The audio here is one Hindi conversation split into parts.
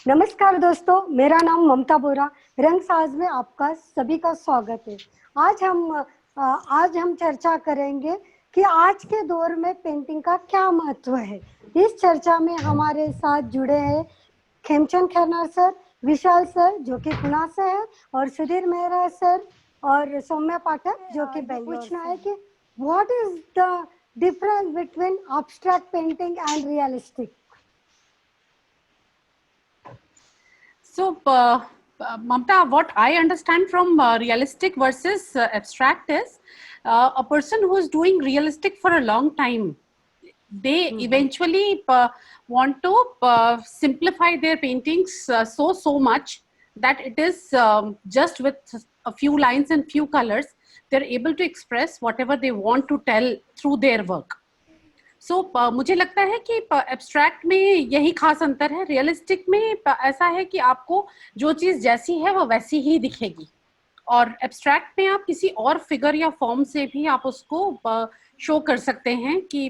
नमस्कार दोस्तों, मेरा नाम ममता बोरा। रंग साज में आपका सभी का स्वागत है। आज हम चर्चा करेंगे कि आज के दौर में पेंटिंग का क्या महत्व है। इस चर्चा में हमारे साथ जुड़े हैं खेमचंद खैरनार सर, विशाल सर जो कि पुणे से है, और सुधीर मेहरा सर और सौम्या पाठक जो कि बेंगलोर। पूछना है कि what is the difference between abstract painting and realistic. So, Mamta, what I understand from realistic versus abstract is a person who is doing realistic for a long time, they eventually want to simplify their paintings so much that it is just with a few lines and few colors, they're able to express whatever they want to tell through their work. मुझे लगता है कि एब्स्ट्रैक्ट में यही खास अंतर है। रियलिस्टिक में ऐसा है कि आपको जो चीज़ जैसी है वो वैसी ही दिखेगी, और एब्स्ट्रैक्ट में आप किसी और फिगर या फॉर्म से भी आप उसको शो कर सकते हैं कि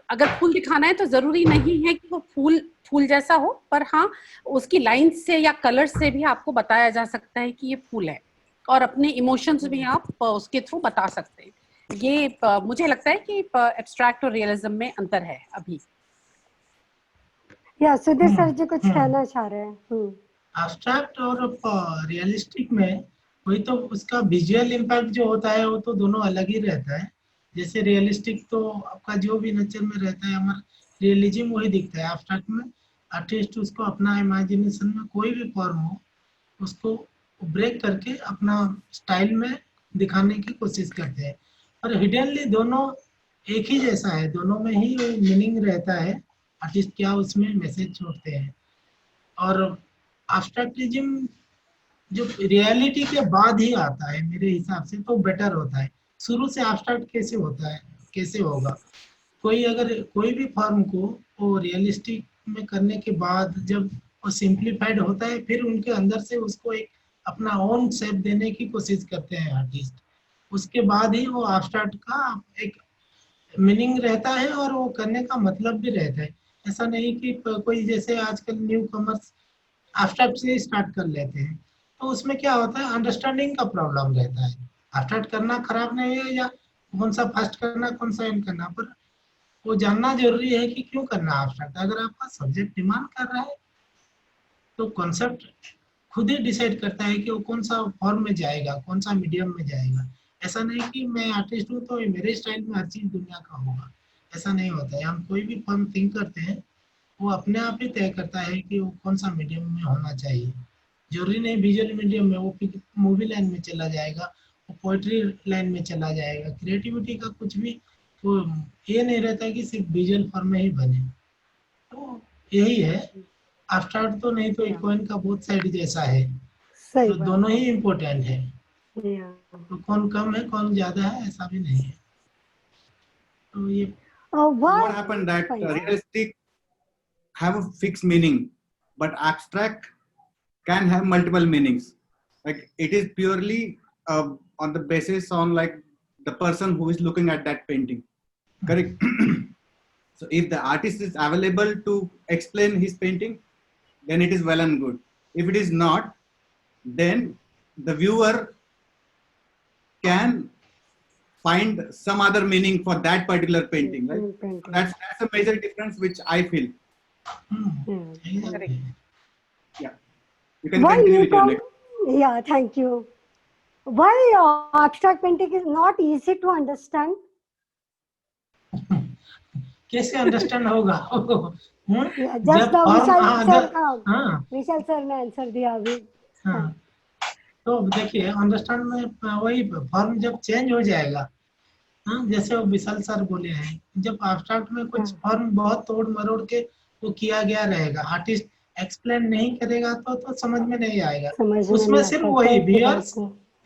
अगर फूल दिखाना है तो ज़रूरी नहीं है कि वो फूल जैसा हो, पर हाँ उसकी लाइन से या कलर से भी आपको बताया जा सकता है कि ये फूल है, और अपने इमोशंस भी आप उसके थ्रू बता सकते हैं। ये मुझे लगता है कि एब्स्ट्रैक्ट और रियलिज्म में अंतर है अभी। या सुधीर सर जी कुछ कहना चाह रहे हैं। एब्स्ट्रैक्ट और रियलिस्टिक में वही तो उसका विजुअल इम्पैक्ट जो होता है वो तो दोनों अलग ही रहता है। जैसे रियलिस्टिक तो आपका जो भी नेचर में रहता है, हमारा रियलिज्म वही दिखता है। एब्स्ट्रैक्ट में आर्टिस्ट उसको अपना इमेजिनेशन में कोई भी फॉर्म हो उसको ब्रेक करके अपना स्टाइल में दिखाने की कोशिश करते हैं। और हिडनली दोनों एक ही जैसा है, दोनों में ही वो मीनिंग रहता है, आर्टिस्ट क्या उसमें मैसेज छोड़ते हैं। और एब्स्ट्रैक्टिज्म जो रियलिटी के बाद ही आता है मेरे हिसाब से तो बेटर होता है। शुरू से एब्स्ट्रैक्ट कैसे होता है, कैसे होगा? अगर कोई भी फॉर्म को वो रियलिस्टिक में करने के बाद जब वो सिंप्लीफाइड होता है, फिर उनके अंदर से उसको एक अपना ओन शेप देने की कोशिश करते हैं आर्टिस्ट। उसके बाद ही वो एब्स्ट्रैक्ट का एक मीनिंग रहता है और वो करने का मतलब भी रहता है। ऐसा नहीं कि कोई जैसे आजकल न्यू कमर्स एब्स्ट्रैक्ट से स्टार्ट कर लेते हैं तो उसमें क्या होता है, अंडरस्टैंडिंग का प्रॉब्लम रहता है। एब्स्ट्रैक्ट करना खराब नहीं है, या कौन सा फर्स्ट करना कौन सा एंड करना, पर वो जानना जरूरी है कि क्यों करना एब्स्ट्रैक्ट। अगर आपका सब्जेक्ट डिमांड कर रहा है तो कॉन्सेप्ट खुद ही डिसाइड करता है कि वो कौन सा फॉर्म में जाएगा, कौन सा मीडियम में जाएगा। ऐसा नहीं कि मैं आर्टिस्ट हूँ तो मेरे स्टाइल में हर चीज दुनिया का होगा, ऐसा नहीं होता है। हम कोई भी फॉर्म थिंक करते हैं वो अपने आप ही तय करता है कि वो कौन सा मीडियम में होना चाहिए। जरूरी नहीं विजुअल मीडियम में, वो मूवी लाइन में चला जाएगा, वो पोइट्री लाइन में चला जाएगा। क्रिएटिविटी का कुछ भी तो ये नहीं रहता कि सिर्फ विजुअल फॉर्म में ही बने। तो यही है, एब्स्ट्रैक्ट तो नहीं तो एक कॉइन का बोथ साइड जैसा है, तो दोनों ही इम्पोर्टेंट है। तो कौन कम है कौन ज्यादा है ऐसा भी नहीं है। तो ये what happened that realistic have a fixed meaning but abstract can have multiple meanings. Like it is purely on the basis on like the person who is looking at that painting, correct? So if the artist is available to explain his painting, then it is well and good. If it is not, then the viewer can find some other meaning for that particular painting, right? That's a major difference which I feel. Yeah, you can continue with your next. Yeah, thank you. Why abstract painting is not easy to understand? कैसे अंडरस्टैंड होगा? विशाल सर ने आंसर दिया अभी। तो देखिए अंडरस्टैंड में वही फॉर्म जब चेंज हो जाएगा, जैसे वो विशाल सर बोले हैं, जब एब्स्ट्रैक्ट में कुछ फॉर्म बहुत तोड़ मरोड़ के वो किया गया रहेगा, आर्टिस्ट एक्सप्लेन नहीं करेगा तो समझ में नहीं आएगा। उसमें सिर्फ वही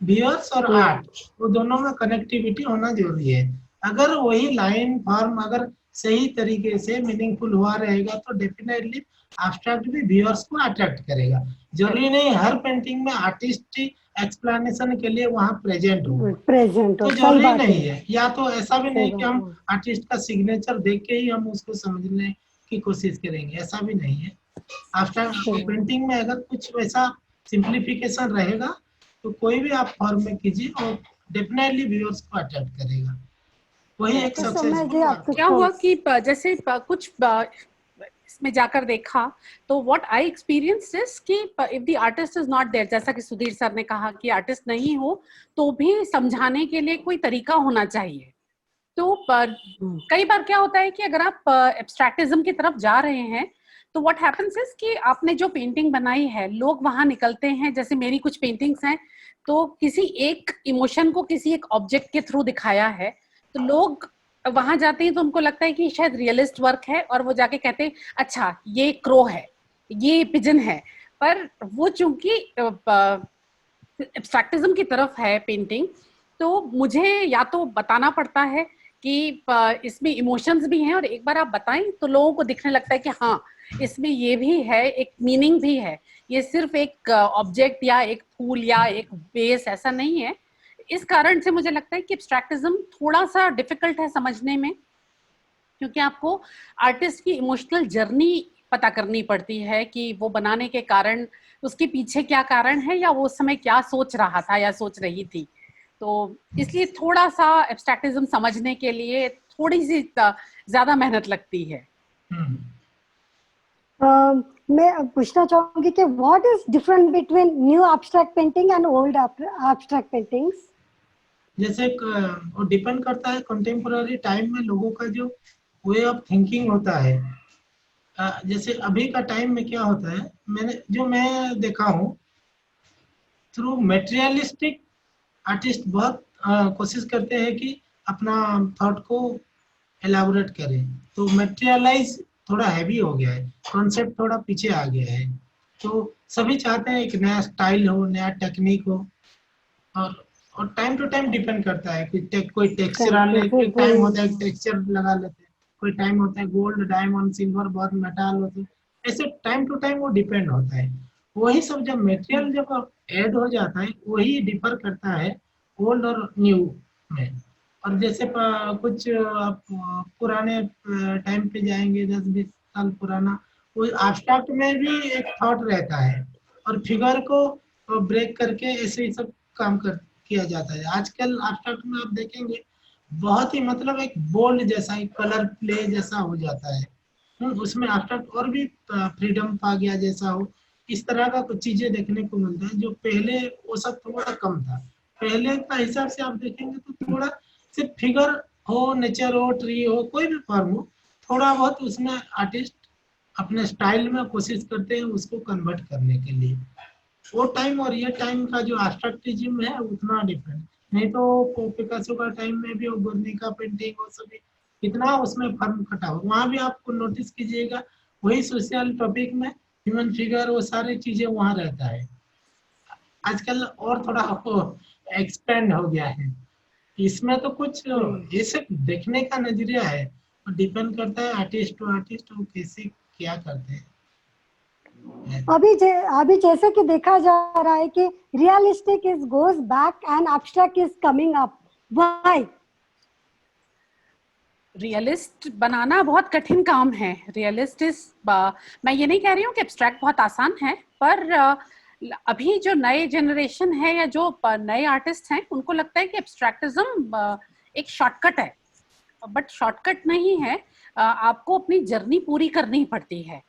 व्यूअर्स और आर्ट, वो दोनों में कनेक्टिविटी होना जरूरी है। अगर वही लाइन फॉर्म अगर सही तरीके से मीनिंगफुल हुआ रहेगा तो डेफिनेटली एब्स्ट्रैक्ट भी व्यूअर्स को अट्रैक्ट करेगा। जरूरी नहीं हर पेंटिंग में आर्टिस्ट एक्सप्लेनेशन के लिए वहाँ प्रेजेंट हो, तो जरूरी नहीं है। या तो ऐसा भी नहीं कि हम आर्टिस्ट का सिग्नेचर देख के ही हम उसको समझने की कोशिश करेंगे, ऐसा भी नहीं है। एब्स्ट्रैक्ट पेंटिंग में अगर कुछ वैसा सिंप्लीफिकेशन रहेगा तो कोई भी आप फॉर्म में कीजिए और डेफिनेटली व्यूअर्स को अट्रैक्ट करेगा, वही एक तो समय जी सक्सेसफुल आपको क्या हुआ कि जैसे कुछ इसमें जाकर देखा तो व्हाट आई एक्सपीरियंस इज कि if the artist is not there, जैसा कि सुधीर सर ने कहा कि आर्टिस्ट नहीं हो तो भी समझाने के लिए कोई तरीका होना चाहिए। तो कई बार क्या होता है कि अगर आप एब्स्ट्रैक्टिज्म की तरफ जा रहे हैं तो व्हाट हैपेंस इज कि आपने जो पेंटिंग बनाई है, लोग वहां निकलते हैं, जैसे मेरी कुछ पेंटिंग्स हैं तो किसी एक इमोशन को किसी एक ऑब्जेक्ट के थ्रू दिखाया है, तो लोग वहां जाते हैं तो उनको लगता है कि शायद रियलिस्ट वर्क है और वो जाके कहते हैं अच्छा ये क्रो है, ये पिजन है। पर वो चूंकि एब्स्ट्रैक्टिज्म की तरफ है पेंटिंग, तो मुझे या तो बताना पड़ता है कि इसमें इमोशंस भी हैं और एक बार आप बताएं तो लोगों को दिखने लगता है कि हाँ इसमें ये भी है, एक मीनिंग भी है, ये सिर्फ एक ऑब्जेक्ट या एक फूल या एक बेस ऐसा नहीं है। इस कारण से मुझे लगता है कि एब्स्ट्रैक्टिज्म थोड़ा सा डिफिकल्ट है समझने में, क्योंकि आपको आर्टिस्ट की इमोशनल जर्नी पता करनी पड़ती है कि वो बनाने के कारण उसके पीछे क्या कारण है या वो उस समय क्या सोच रहा था या सोच रही थी। तो इसलिए थोड़ा सा एब्स्ट्रैक्टिज्म समझने के लिए थोड़ी सी ज्यादा मेहनत लगती है। मैं पूछना चाहूंगी कि what is different between new abstract painting and old abstract paintings? जैसे वो डिपेंड करता है कंटेम्पोररी टाइम में लोगों का जो वे ऑफ थिंकिंग होता है। जैसे अभी का टाइम में क्या होता है, मैं देखा हूँ थ्रू मटेरियलिस्टिक आर्टिस्ट बहुत कोशिश करते हैं कि अपना थॉट को एलाबोरेट करें, तो मटेरियलाइज थोड़ा हैवी हो गया है, कॉन्सेप्ट थोड़ा पीछे आ गया है। तो सभी चाहते हैं एक नया स्टाइल हो, नया टेक्निक हो, और टाइम टू टाइम डिपेंड करता है कि कोई टेक्सचर एक टाइम होता है टेक्सचर लगा लेते हैं, कोई टाइम होता है गोल्ड डायमंड सिल्वर बहुत मेटल होते हैं, ऐसे टाइम टू टाइम वो डिपेंड होता है। वही सब जब मटेरियल जब ऐड हो जाता है वही डिफर करता है ओल्ड और न्यू में। और जैसे कुछ आप पुराने टाइम पे जाएंगे 10-20 साल पुराना, वो एब्स्ट्रैक्ट में भी एक थॉट रहता है और फिगर को ब्रेक करके ऐसे ही सब काम किया जाता है। आजकल एब्स्ट्रैक्ट में आप देखेंगे बहुत ही मतलब एक बोल्ड जैसा एक कलर प्ले जैसा हो जाता है, उसमें एब्स्ट्रैक्ट और भी फ्रीडम पा गया जैसा हो, इस तरह का कुछ चीजें देखने को मिलता है जो पहले वो सब थोड़ा कम था। पहले का हिसाब से आप देखेंगे तो थोड़ा सिर्फ फिगर हो, नेचर हो, ट्री हो, कोई भी फॉर्म हो, थोड़ा बहुत उसमें आर्टिस्ट अपने स्टाइल में कोशिश करते हैं उसको कन्वर्ट करने के लिए। वो टाइम और ये टाइम का जो एब्स्ट्रैक्टिज्म है उतना डिफरेंट नहीं। तो पिकासो का टाइम में भी वो गुर्निका पेंटिंग और सभी कितना उसमें फर्म कटा हो, वहां भी आपको नोटिस कीजिएगा वही सोशल टॉपिक में ह्यूमन फिगर वो सारी चीजें वहां रहता है। आजकल और थोड़ा एक्सपेंड हो गया है इसमें, तो कुछ ये सब देखने का नजरिया है, डिपेंड करता है आर्टिस्ट टू आर्टिस्ट वो कैसे क्या करते हैं। अभी जैसे कि देखा जा रहा है कि realistic is goes back and abstract is coming up, why? Realist बनाना बहुत कठिन काम है। रियलिस्ट इज मैं ये नहीं कह रही हूँ कि एब्स्ट्रैक्ट बहुत आसान है, पर अभी जो नए जनरेशन है या जो नए आर्टिस्ट हैं उनको लगता है कि एब्स्ट्रैक्टिज्म एक शॉर्टकट है, बट शॉर्टकट नहीं है। आपको अपनी जर्नी पूरी करनी पड़ती है।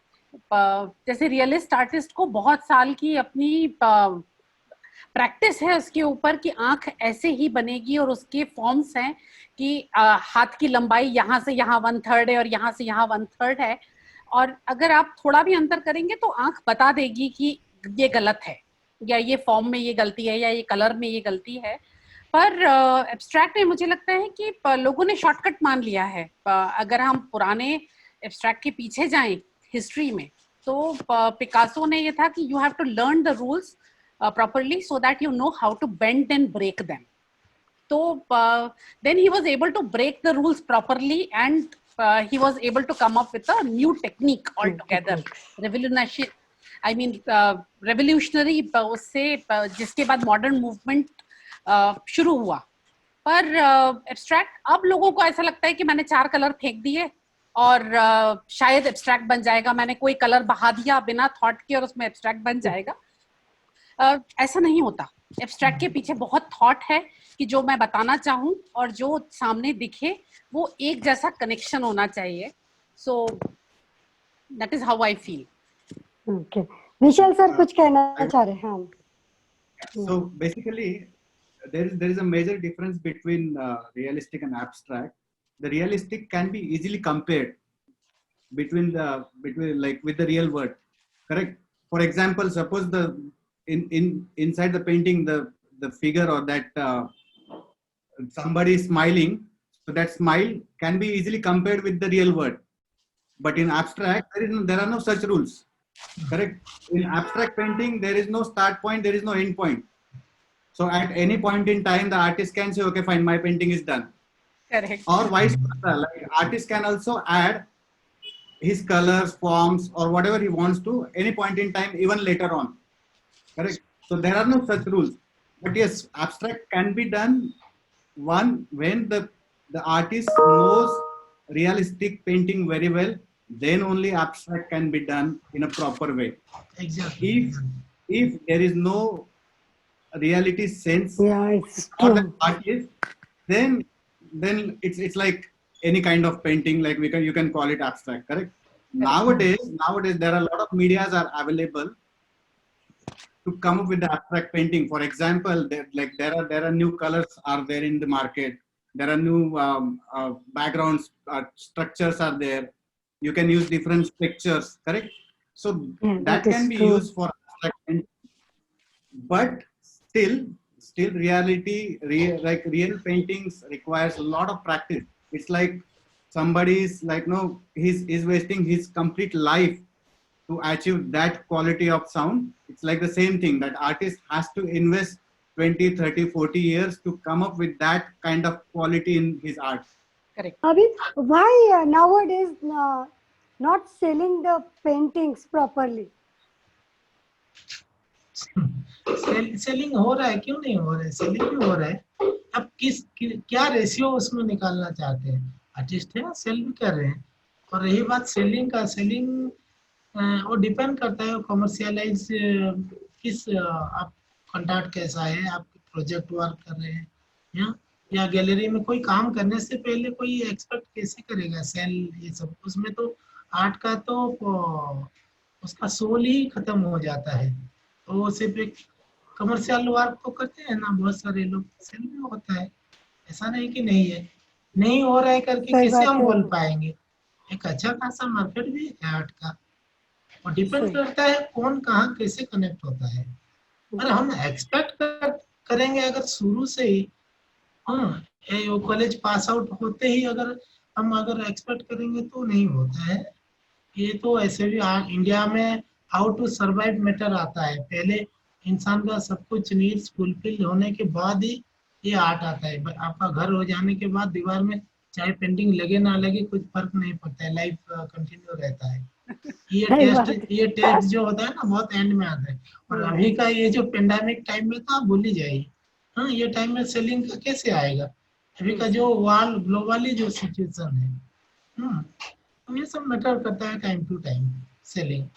जैसे रियलिस्ट आर्टिस्ट को बहुत साल की अपनी प्रैक्टिस है उसके ऊपर कि आंख ऐसे ही बनेगी और उसके फॉर्म्स हैं कि हाथ की लंबाई यहाँ से यहाँ 1/3 है और यहाँ से यहाँ 1/3 है, और अगर आप थोड़ा भी अंतर करेंगे तो आंख बता देगी कि ये गलत है या ये फॉर्म में ये गलती है या ये कलर में ये गलती है। पर एब्स्ट्रैक्ट में मुझे लगता है कि लोगों ने शॉर्टकट मान लिया है। अगर हम पुराने एब्स्ट्रैक्ट के पीछे जाएं हिस्ट्री में, तो पिकासो ने ये था कि you have to learn the rules properly so that you know how to bend and break them. So then he was able to break the rules properly and he was able to come up with a new technique altogether. Revolutionary उससे जिसके बाद modern movement शुरू हुआ। पर एब्स्ट्रैक्ट अब लोगों को ऐसा लगता है कि मैंने 4 कलर फेंक दिए और शायद एब्स्ट्रैक्ट बन जाएगा, मैंने कोई कलर बहा दिया बिना थॉट के और उसमें एब्स्ट्रैक्ट बन जाएगा। ऐसा नहीं होता। एब्स्ट्रैक्ट के पीछे बहुत थॉट है कि जो मैं बताना चाहूँ और जो सामने दिखे वो एक जैसा कनेक्शन होना चाहिए। So that is how I feel. Okay, Vishal sir कुछ कहना चाह रहे हैं? हाँ। So basically, there is a major difference between realistic and abstract. The realistic can be easily compared between like with the real world, correct? For example, suppose the inside the painting the figure or that somebody is smiling, so that smile can be easily compared with the real world. But in abstract, there are no such rules, correct? In abstract painting, there is no start point, there is no end point. So at any point in time, the artist can say, okay, fine, my painting is done. Correct. Or vice versa, like artist can also add his colors, forms, or whatever he wants to any point in time, even later on. Correct? So there are no such rules. But yes, abstract can be done when the artist knows realistic painting very well, then only abstract can be done in a proper way. Exactly. If there is no reality sense it's for true. the artist, then it's like any kind of painting, like you can call it abstract, correct? Nowadays there are a lot of medias are available to come up with the abstract painting. For example, there are new colors are there in the market. There are new backgrounds, structures are there. You can use different pictures, correct? So that can be used for abstract painting. But still reality, real paintings requires a lot of practice. It's like somebody's like, no, he's wasting his complete life to achieve that quality of sound. It's like the same thing that artist has to invest 20, 30, 40 years to come up with that kind of quality in his art. Correct. Abhi, why nowadays not selling the paintings properly? Selling हो रहा है, क्यों नहीं हो रहा है? सेलिंग भी हो रहा है। अब क्या रेशियो उसमें निकालना चाहते हैं? आर्टिस्ट है, सेल भी कर रहे हैं। और रही बात सेलिंग का, सेलिंग वो डिपेंड करता है कमर्शियलाइज किस आप कॉन्ट्रैक्ट कैसा है, आप प्रोजेक्ट वर्क कर रहे हैं या गैलरी में कोई काम करने से पहले कोई एक्सपेक्ट कैसे करेगा सेल, ये सब। उसमें तो आर्ट का तो उसका सोल ही खत्म हो जाता है। तो वो सिर्फ एक कमर्शियल वर्क तो करते हैं ना बहुत सारे लोग, सेल भी होता है। ऐसा नहीं कि नहीं है, नहीं हो रहा है करके कैसे हम बोल पाएंगे? एक अच्छा खासा मार्केट भी है आर्ट का, और डिपेंड करता है कौन कहाँ कैसे कनेक्ट होता है। और हम एक्सपेक्ट करेंगे अगर शुरू से ही, वो कॉलेज पास आउट होते ही अगर हम एक्सपेक्ट करेंगे तो नहीं होता है। ये तो ऐसे भी इंडिया में हाउ टू सर्वाइव मैटर आता है। पहले इंसान का सब कुछ नीड्स फुलफिल होने के बाद ही ये आर्ट आता है। आपका घर हो जाने के बाद दीवार में चाहे पेंटिंग लगे ना लगे कुछ फर्क नहीं पड़ता है, लाइफ कंटिन्यू रहता है। ये टेस्ट जो होता है ना बहुत एंड में आता है। और अभी का ये जो पेंडेमिक टाइम में तो आप भूल ही जाइए, ये टाइम में सेलिंग का कैसे आएगा? अभी का जो ग्लोबली जो सिचुएशन है, ये सब मैटर करता है टाइम टू टाइम सेलिंग।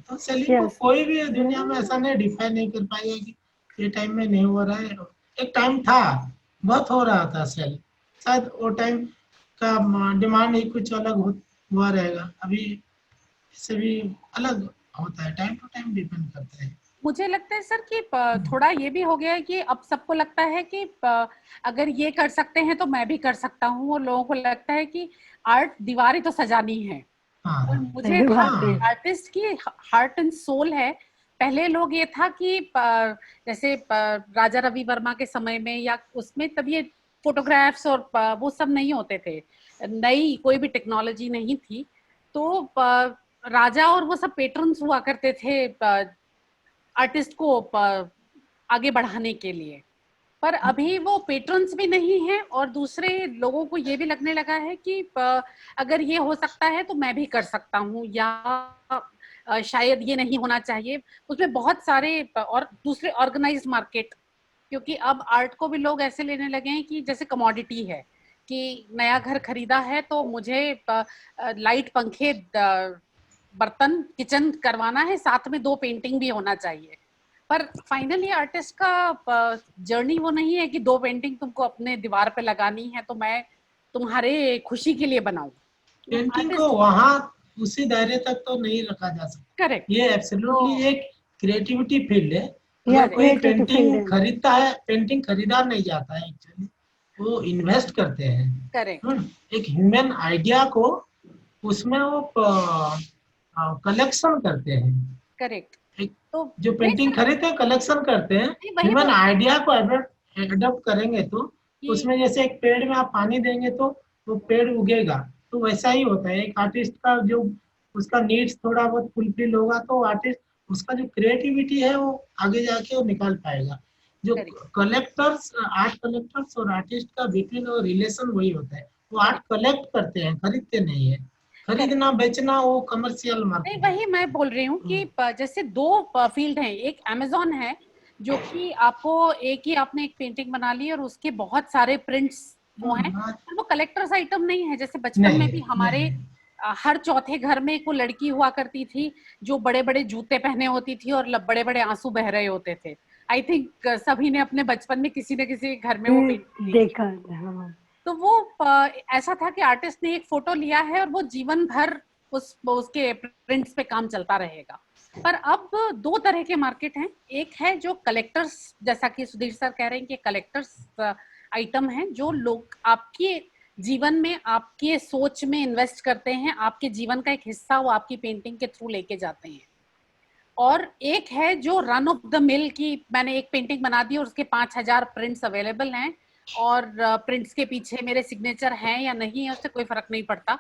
तो सेलिंग को कोई भी दुनिया में ऐसा नहीं डिफाइन नहीं कर पाएगा कि ये टाइम में नहीं हो रहा है। एक टाइम था बहुत हो रहा था सेल, शायद वो टाइम का डिमांड ही कुछ अलग हुआ रहेगा। अभी इससे भी अलग होता है, टाइम टू टाइम डिपेंड करता है। मुझे लगता है सर कि थोड़ा ये भी हो गया है कि अब सबको लगता है कि अगर ये कर सकते हैं तो मैं भी कर सकता हूँ, और लोगों को लगता है कि आर्ट दीवारें तो सजानी है। और मुझे आर्टिस्ट की हार्ट एंड सोल है। पहले लोग ये था कि जैसे राजा रवि वर्मा के समय में या उसमें तब ये फोटोग्राफ्स और वो सब नहीं होते थे, नई कोई भी टेक्नोलॉजी नहीं थी, तो राजा और वो सब पेट्रन्स हुआ करते थे आर्टिस्ट को आगे बढ़ाने के लिए। पर अभी वो पेट्रन्स भी नहीं है, और दूसरे लोगों को ये भी लगने लगा है कि अगर ये हो सकता है तो मैं भी कर सकता हूँ, या शायद ये नहीं होना चाहिए। उसमें बहुत सारे और दूसरे ऑर्गेनाइज्ड मार्केट, क्योंकि अब आर्ट को भी लोग ऐसे लेने लगे हैं कि जैसे कमोडिटी है, कि नया घर खरीदा है तो मुझे लाइट, पंखे, बर्तन, किचन करवाना है, साथ में 2 पेंटिंग भी होना चाहिए। पर फाइनली आर्टिस्ट का जर्नी वो नहीं है कि 2 पेंटिंग तुमको अपने दीवार पे लगानी है तो मैं तुम्हारे खुशी के लिए बनाऊं। पेंटिंग को वहाँ उसी दायरे तक तो नहीं रखा जा सकता। करेक्ट। ये एब्सोल्युटली एक क्रिएटिविटी फील्ड है। या अगर कोई क्रिएटिविटी फील्ड पेंटिंग है। खरीदता है, पेंटिंग खरीदा नहीं जाता है एक्चुअली, वो इन्वेस्ट करते हैं। करेक्ट। एक ह्यूमन आइडिया को उसमें वो कलेक्शन करते हैं। करेक्ट। एक तो जो नहीं पेंटिंग सर, खरीदते हैं कलेक्शन करते हैं। नहीं वही ह्यूमन तो आइडिया को एडॉप्ट करेंगे तो कि उसमें जैसे एक पेड़ में आप पानी देंगे तो वो पेड़ उगेगा, तो वैसा ही होता है। एक आर्टिस्ट का जो उसका नीड्स थोड़ा बहुत फुलफिल होगा तो आर्टिस्ट उसका जो क्रिएटिविटी है वो आगे जाके वो निकाल पाएगा। जो करेक्ट। कलेक्टर्स, आर्ट कलेक्टर्स और आर्टिस्ट का बिटवीन रिलेशन वही होता है। वो आर्ट कलेक्ट करते हैं, खरीदते नहीं है। करेक्ट। खरीदना बेचना वो कमर्शियल नहीं मार्केट वही मैं बोल रही हूँ कि जैसे 2 फील्ड हैं, एक अमेजोन है जो कि आपको एक ही आपने एक पेंटिंग बना ली और उसके बहुत सारे प्रिंट्स वो हैं, है। और वो कलेक्टर्स आइटम नहीं है। जैसे बचपन में भी हमारे हर चौथे घर में एक वो लड़की हुआ करती थी जो बड़े बड़े जूते पहने होती थी और बड़े बड़े आंसू बह रहे होते थे। आई थिंक सभी ने अपने बचपन में किसी न किसी घर में वो पेंटिंग देखा। हाँ। तो वो ऐसा था कि आर्टिस्ट ने एक फोटो लिया है और वो जीवन भर उसके प्रिंट्स पे काम चलता रहेगा। पर अब 2 तरह के मार्केट हैं। एक है जो कलेक्टर्स, जैसा कि सुधीर सर कह रहे हैं कि कलेक्टर्स आइटम है जो लोग आपके जीवन में, आपके सोच में इन्वेस्ट करते हैं, आपके जीवन का एक हिस्सा वो आपकी पेंटिंग के थ्रू लेके जाते हैं। और एक है जो रन ऑफ द मिल की मैंने एक पेंटिंग बना दी और उसके 5000 प्रिंट्स अवेलेबल हैं और प्रिंट्स के पीछे मेरे सिग्नेचर हैं या नहीं है उससे कोई फर्क नहीं पड़ता,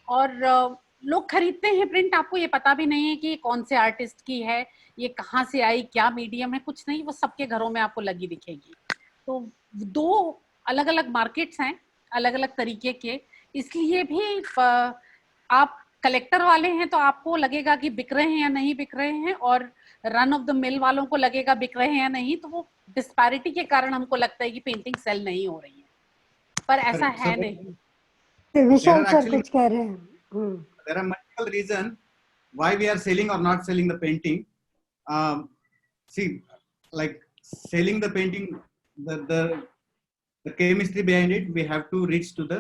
और लोग खरीदते हैं प्रिंट। आपको ये पता भी नहीं है कि कौन से आर्टिस्ट की है, ये कहाँ से आई, क्या मीडियम है, कुछ नहीं, वो सबके घरों में आपको लगी दिखेगी। तो 2 अलग अलग मार्केट्स हैं, अलग अलग तरीके के। इसलिए भी आप कलेक्टर वाले हैं तो आपको लगेगा कि बिक रहे हैं या नहीं बिक रहे हैं, और रन ऑफ द मिल वालों को लगेगा बिक रहे हैं या नहीं। तो वो डिस्पैरिटी के कारण हमको लगता है कि पेंटिंग सेल नहीं हो रही है, पर ऐसा है नहीं। विशाल सर कुछ कह रहे हैं। There are multiple reasons why we are selling or not selling the painting. See, like selling the painting, the chemistry behind it, we have to reach to the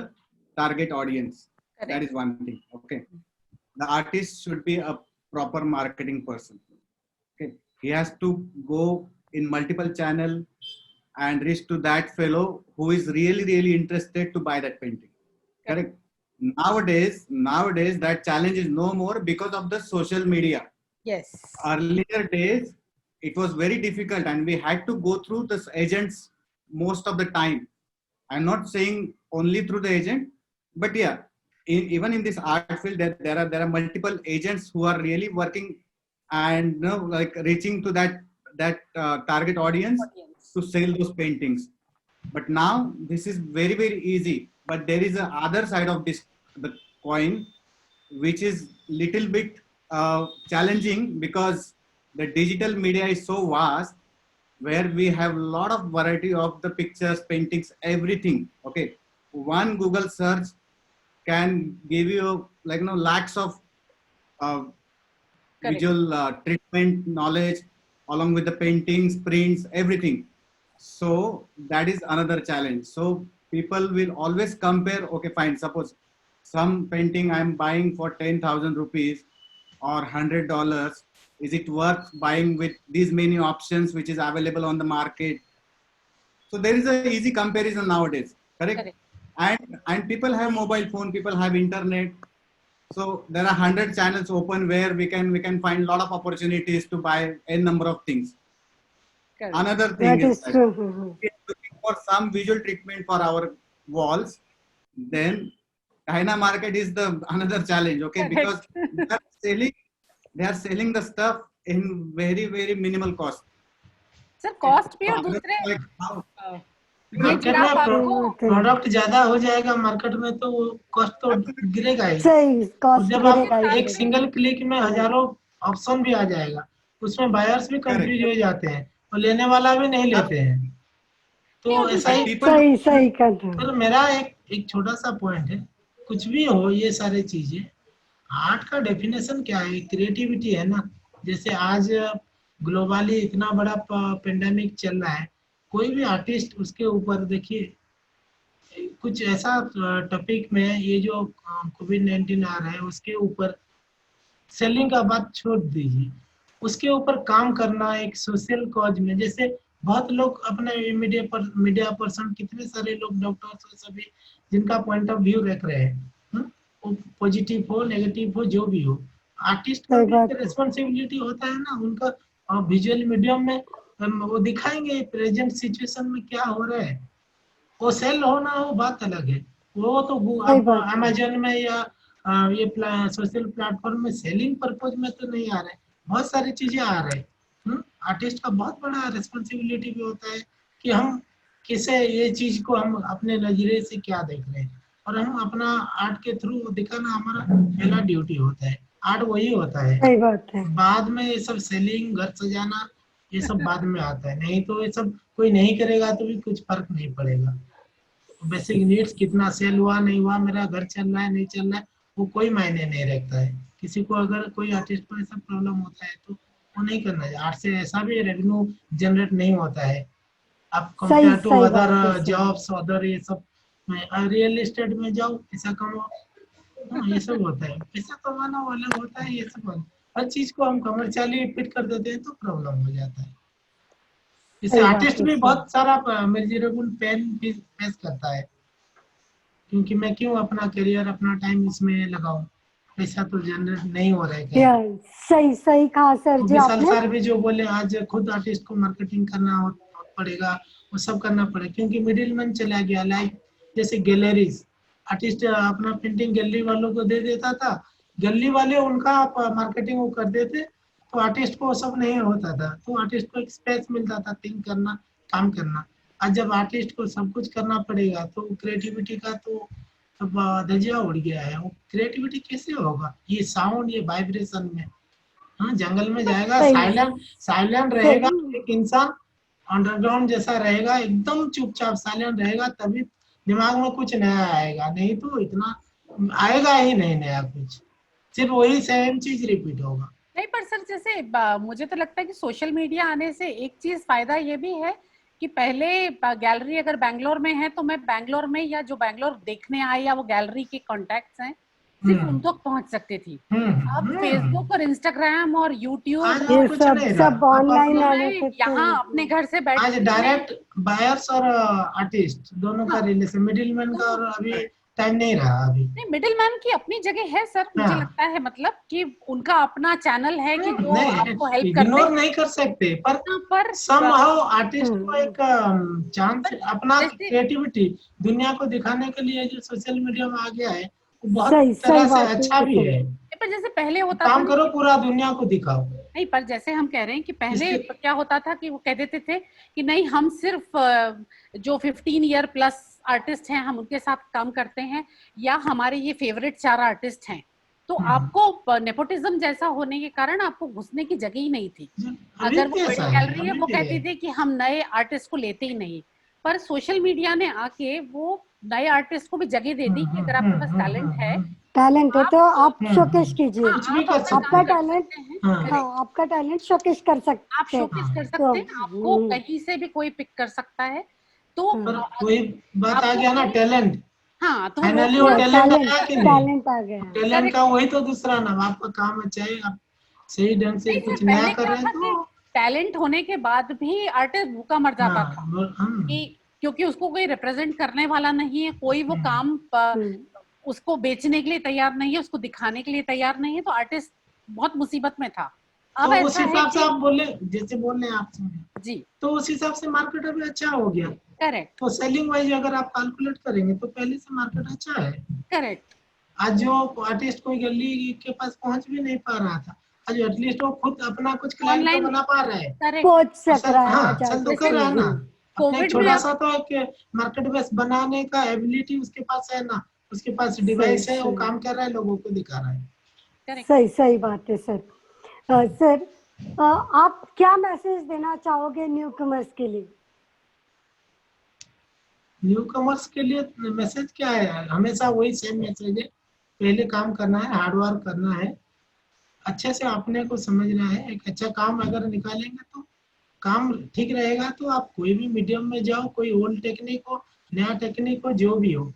target audience. Correct. That is one thing. Okay, the artist should be a proper marketing person. Okay, he has to go in multiple channel and reach to that fellow who is really interested to buy that painting. Correct. Nowadays that challenge is no more because of the social media. Yes. Earlier days it was very difficult and we had to go through the agents most of the time. I'm not saying only through the agent, but yeah, even in this art field there are multiple agents who are really working and like reaching to that target audience to sell those paintings. But now this is very easy, but there is a other side of the coin which is little bit challenging because the digital media is so vast where we have a lot of variety of the pictures, paintings, everything. Okay, one Google search can give you like lakhs of visual treatment knowledge along with the paintings, prints, everything. So that is another challenge. So people will always compare. Okay, fine, suppose some painting I'm buying for 10,000 rupees or $100, is it worth buying with these many options which is available on the market? So there is an easy comparison nowadays. Correct. And people have mobile phone, people have internet, so there are 100 channels open where we can find a lot of opportunities to buy n number of things. Correct. Another thing is that if we are looking for some visual treatment for our walls, then China market is the another challenge. Okay, because they are selling the stuff in very minimal cost. Sir, cost भी और दूसरे मार्केट में प्रोडक्ट ज्यादा हो जाएगा मार्केट में तो कॉस्ट तो गिरेगा ही। सही, कॉस्ट जब आप एक सिंगल क्लिक में हजारों ऑप्शन भी आ जाएगा, उसमें बायर्स भी कंफ्यूज हो जाते हैं और लेने वाला भी नहीं लेते हैं। तो ऐसा ही सही तो मेरा एक एक छोटा सा पॉइंट है, कुछ भी हो ये सारे चीजें, आर्ट का डेफिनेशन क्या है? क्रिएटिविटी है ना। जैसे आज ग्लोबली इतना बड़ा पेंडेमिक चल रहा है, कोई भी आर्टिस्ट उसके ऊपर देखिए कुछ ऐसा टॉपिक में, ये जो कोविड-19 आ रहा है उसके ऊपर सेलिंग का बात छोड़ दीजिए, उसके ऊपर काम करना एक सोशल कॉज में, जैसे बहुत लोग अपने मीडिया पर्सन, कितने सारे लोग डॉक्टर्स और सभी जिनका पॉइंट ऑफ व्यू रख रहे हैं, वो पॉजिटिव हो नेगेटिव हो जो भी हो, आर्टिस्ट का सही भी बात एक है। रिस्पॉन्सिबिलिटी होता है ना उनका। विजुअल मीडियम में वो दिखाएंगे प्रेजेंट सिचुएशन में क्या हो रहा है, वो सेल हो ना हो बात अलग है। वो तो सही अब बात है। अमेजन में या ये सोशल प्लेटफॉर्म में सेलिंग पर्पज में तो नहीं आ रहे, बहुत सारी चीजें आ रहे हैं। आर्टिस्ट का बहुत बड़ा रिस्पॉन्सिबिलिटी भी होता है कि हम किसे ये चीज को हम अपने नजरिए से क्या देख रहे हैं, और हम अपना आर्ट के थ्रू दिखाना हमारा पहला ड्यूटी होता है। आर्ट वही होता है, सही बात है। बाद में ये सब सेलिंग, घर सजाना, ये सब बाद में आता है। नहीं तो ये सब कोई नहीं करेगा तो भी कुछ फर्क नहीं पड़ेगा। बेसिक नीड्स कितना सेल हुआ नहीं हुआ, मेरा घर चल रहा है नहीं चल रहा है, वो कोई मायने नहीं रखता है। किसी को अगर कोई आर्टिस्ट को ऐसा प्रॉब्लम होता है तो वो नहीं करना चाहिए। आर्ट से ऐसा भी रेवेन्यू जनरेट नहीं होता है। आप सही कंपेयर टू सही अदर बात है सर। जॉब्स, अदर ये सब रियल एस्टेट में जाओ पैसा कमाओ, ये सब होता है। पैसा कमाना वाला होता है, ये सब हर चीज को हम कमर्शियली फिट कर देते हैं तो प्रॉब्लम हो जाता है। इससे सही बात आर्टिस्ट है भी सर। बहुत सारा मेजरेबल पेन फेस करता है, क्योंकि मैं क्यों अपना करियर अपना टाइम इसमें लगाऊं, पैसा तो जनरेट नहीं हो रहा है कहीं। या सही सही कहा सर तो जी विशाल आपने। सर भी जो बोले, आज खुद आर्टिस्ट को मार्केटिंग करना पड़ेगा, वो सब करना पड़ेगा, क्योंकि मिडिल मैन चला गया। लाइक जैसे गैलरीज, आर्टिस्ट अपना पेंटिंग गैलरी वालों को दे देता था, गैलरी वाले उनका मार्केटिंग वो कर देते, तो आर्टिस्ट को सब नहीं होता था, तो आर्टिस्ट को एक स्पेस मिलता था थिंक करना, काम करना। आज जब आर्टिस्ट को सब कुछ करना पड़ेगा तो क्रिएटिविटी का तो अब धजिया उड़ गया है। वो क्रिएटिविटी कैसे होगा? ये साउंड, ये वाइब्रेशन में, हाँ जंगल में जाएगा, सही साइलेंट साइलेंट रहेगा, सही। एक इंसान अंडरग्राउंड जैसा रहेगा, एकदम चुपचाप साइलेंट रहेगा, तभी दिमाग में कुछ नया आएगा, नहीं तो इतना आएगा ही नहीं नया कुछ, सिर्फ वही सेम चीज रिपीट होगा। नहीं, पर सर जैसे मुझे तो लगता है कि सोशल मीडिया आने से एक चीज फायदा ये भी है कि पहले गैलरी अगर बैंगलोर में है तो मैं बैंगलोर में, या जो बैंगलोर देखने आए या वो गैलरी के कॉन्टैक्ट्स हैं, सिर्फ उन तक पहुंच सकते थी। अब फेसबुक और इंस्टाग्राम और यूट्यूब आज ये कुछ सब नहीं सब रहा। ऑनलाइन तो आने मैं से यहाँ तो अपने घर से बैठ आज के डायरेक्ट बायर्स और आर्टिस्ट दोनों का हाँ, रिलेशन, मिडिल मैन का तो और अभी टाइम नहीं रहा अभी। नहीं, मिडिल मैन की अपनी जगह है सर, मुझे हाँ, लगता है, मतलब कि उनका अपना चैनल है कि जो नहीं आपको हेल्प करते इग्नोर हैं नहीं कर सकते, पर यहाँ पर। somehow आर्टिस्ट को हम्म, एक चांस, पर अपना जैसे क्रिएटिविटी दुनिया को दिखाने के लिए जो सोशल मीडिया में आ गया है, वो बहुत सही सही तरह से बात अच्छा है भी सर। है। पर जैसे पहले होता था काम ना करो, कि पूरा दुनिया को दिखाओ। नहीं, पर जैसे हम कह रहे हैं कि पहले इसके क्या होता था कि वो कह देते थे कि नहीं, हम सिर्फ जो 15 ईयर प्लस आर्टिस्ट हैं हम उनके साथ काम करते हैं, या हमारे ये फेवरेट 4 आर्टिस्ट हैं, तो आपको नेपोटिज्म जैसा होने के कारण आपको घुसने की जगह ही नहीं थी। अभी अगर वो भी बड़ी ऐसा है, गैलरी है अभी वो भी है। कहती थी कि हम नए आर्टिस्ट को लेते ही नहीं, पर सोशल मीडिया ने आके वो नए आर्टिस्ट को भी जगह दे दी कि अगर आपके पास टैलेंट है टैलेंट है तो आप शोकेस हम्म, कीजिए। कुछ हाँ, भी आप कर अपना सकते काम आपका कर हैं। टैलेंट, सकते हैं। हाँ, हाँ करेक्ट, आपका टैलेंट शोकेस कर आप सकते हैं। शोकेस कर तो सकते हैं, आपको कहीं से भी कोई पिक कर सकता है। तो पर अगर वही बात आ आपको गया ना, कहीं, टैलेंट। हाँ, तो वो फाइनली वो अपना टैलेंट टैलेंट आया कि नहीं? टैलेंट आ गया। Talent correct. का वही तो दूसरा नाम। आपका काम अच्छा है, आप सही ढंग से नहीं सर, कुछ नया पहले कर क्या रहे हैं था कि तो टैलेंट होने के बाद भी आर्टिस्ट भूखा मर हाँ, जाता था कि क्योंकि उसको कोई रिप्रेजेंट करने वाला नहीं है, कोई वो काम हम्म, उसको बेचने के लिए तैयार नहीं है, उसको दिखाने के लिए तैयार नहीं है, तो आर्टिस्ट बहुत मुसीबत में था। अब तो उस ऐसा है हिसाब से कि आप बोले, जैसे बोल रहे हैं आप सुने, जी, तो उस हिसाब से मार्केट अभी अच्छा हो गया। करेक्ट, तो सेलिंग वाइज अगर आप कैलकुलेट करेंगे तो पहले से मार्केट अच्छा है। करेक्ट, आज जो आर्टिस्ट कोई गली के पास पहुंच भी नहीं पा रहा था, आज एटलीस्ट वो खुद अपना कुछ क्लाइंट तो ऑनलाइन, बना पा रहा है। करेक्ट। पहुंच और सक सर, रहा है हाँ आज चल तो आर्टिस्ट कर जैसे रहा है ना, अपने एक कोविड में छोटा आप सा तो एक मार्केट बेस बनाने का एबिलिटी उसके पास है ना, उसके पास सही डिवाइस है, वो सही काम कर रहा है, लोगों को दिखा रहा है। करेक्ट। सही सही बात है सर। सर आप क्या मैसेज देना चाहोगे न्यू कमर्स के लिए? न्यू कमर्स के लिए मैसेज क्या है, हमेशा वही सेम मैसेज है, पहले काम करना है, हार्ड वर्क करना है, अच्छे से अपने को समझना है। एक अच्छा काम अगर निकालेंगे तो काम ठीक रहेगा, तो आप कोई भी मीडियम में जाओ, कोई ओल्ड टेक्निक हो, नया टेक्निक हो, जो भी हो,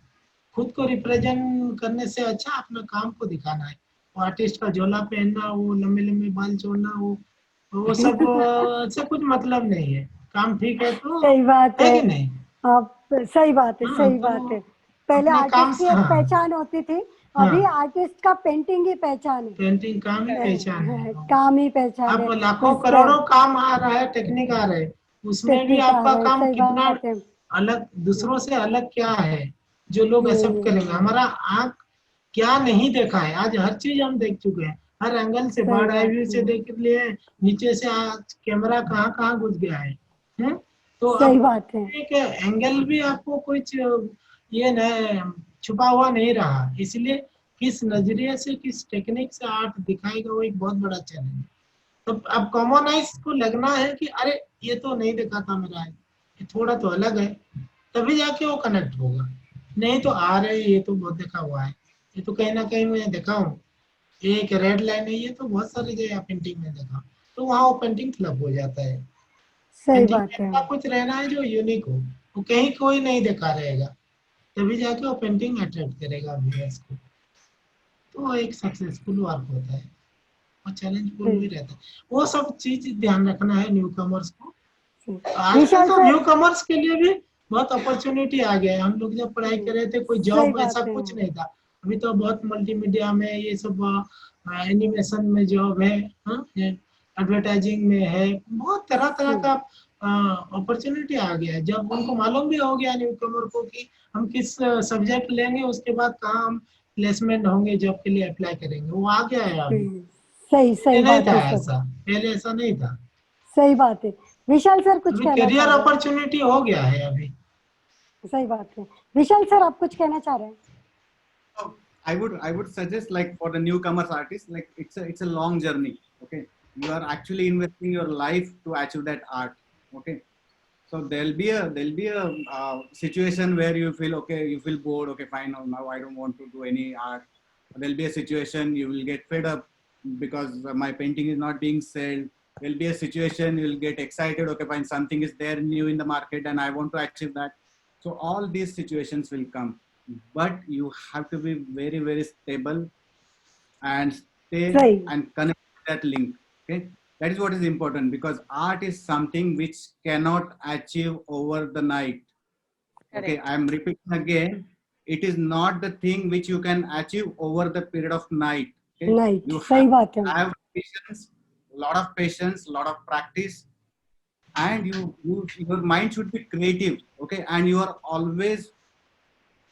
खुद को रिप्रेजेंट करने से अच्छा अपना काम को दिखाना है। वो आर्टिस्ट का झोला पहनना हो, लंबे लंबे बाल छोड़ना हो, वो सब से कुछ मतलब नहीं है। काम ठीक है तो सही बात है है। कि नहीं? आप सही बात है, हाँ, सही बात तो है। पहले अपने काम आर्टिस्ट की से, एक हाँ पहचान होती थी, अभी हाँ, आर्टिस्ट का पेंटिंग ही पहचान है। पेंटिंग काम ही पहचान है। काम ही पहचान आप है। लाखों उसका करोड़ों काम आ रहा है, टेक्निक आ रहे हैं, उसमें भी टेक्निक आ आपका रहा है, काम सही कितना बात है। अलग, दूसरों से अलग क्या है जो लोग एक्सेप्ट करेंगे? हम्म, हमारा आंख क्या नहीं देखा है, आज हर चीज हम देख चुके हैं, हर एंगल से, सही बर्ड आई बात व्यू से है, देख लिए, नीचे से आज कैमरा कहाँ कहाँ घुस गया है। तो सही अब बात है। एक एंगल भी आपको कुछ ये न छुपा हुआ नहीं रहा, इसलिए किस नजरिए से, किस टेक्निक से आर्ट दिखाएगा, वो एक बहुत बड़ा चैलेंज है। तो अब कॉमन आइज को लगना है कि अरे ये तो नहीं देखा था मेरा, ये थोड़ा तो अलग है, तभी जाके वो कनेक्ट होगा। नहीं तो आ रहे ये तो बहुत देखा हुआ है, ये तो कहीं ना कहीं मैं देखा हूँ, ये एक रेड लाइन है, ये तो बहुत सारी जगह पेंटिंग में देखा, तो वहाँ वो पेंटिंग फ्लप हो जाता है। सही पेंटिंग में बात है। ऐसा कुछ रहना है जो यूनिक हो, वो कहीं कोई नहीं देखा रहेगा, तभी जाके वो पेंटिंग अट्रैक्ट करेगा व्यूअर्स को। तो एक सक्सेसफुल वर्क होता है और चैलेंजफुल भी सही रहता है, वो सब चीज ध्यान रखना है न्यू कमर्स को। सही। आजकल विशाल तो सर, न्यू कमर्स के लिए भी बहुत अपॉर्चुनिटी आ गया है। हम लोग जब पढ़ाई कर रहे थे कोई सही जॉब ऐसा बात है। कुछ नहीं था, अभी तो बहुत मल्टीमीडिया में ये सब, एनिमेशन में जॉब है, एडवर्टाइजिंग में है, बहुत तरह तरह सही का अपॉर्चुनिटी आ गया है। जब उनको मालूम भी हो गया न्यू कमर को कि हम किस सब्जेक्ट लेंगे, उसके बाद कहाँ हम प्लेसमेंट होंगे, जॉब के लिए अप्लाई करेंगे, वो आ गया है अभी। सही ये सही नहीं बात था है सर, ऐसा, पहले ऐसा नहीं था। सही बात है। विशाल सर कुछ अभी कहना करियर चाह रहे हैं? अपॉर्चुनिटी हो गया है अभी। सही बात है। विशाल सर आप कुछ कहना चाह रहे हैं? So I would suggest, like, for the newcomers artists, like, it's a long journey. Okay, you are actually investing your life to achieve that art. Okay, so there'll be a situation where you feel, okay, you feel bored. Okay, fine, now I don't want to do any art. There'll be a situation you will get fed up because my painting is not being sold. There'll be a situation you'll get excited. Okay, fine, something is there new in the market and I want to achieve that. So all these situations will come, but you have to be very, very stable and stay सही and connect that link. Okay, that is what is important, because art is something which cannot achieve over the night. Okay, Correct. I am repeating again, it is not the thing which you can achieve over the period of night. Okay, नहीं, you सही have बात है। to have patience, lot of practice, and your mind should be creative. Okay, and you are always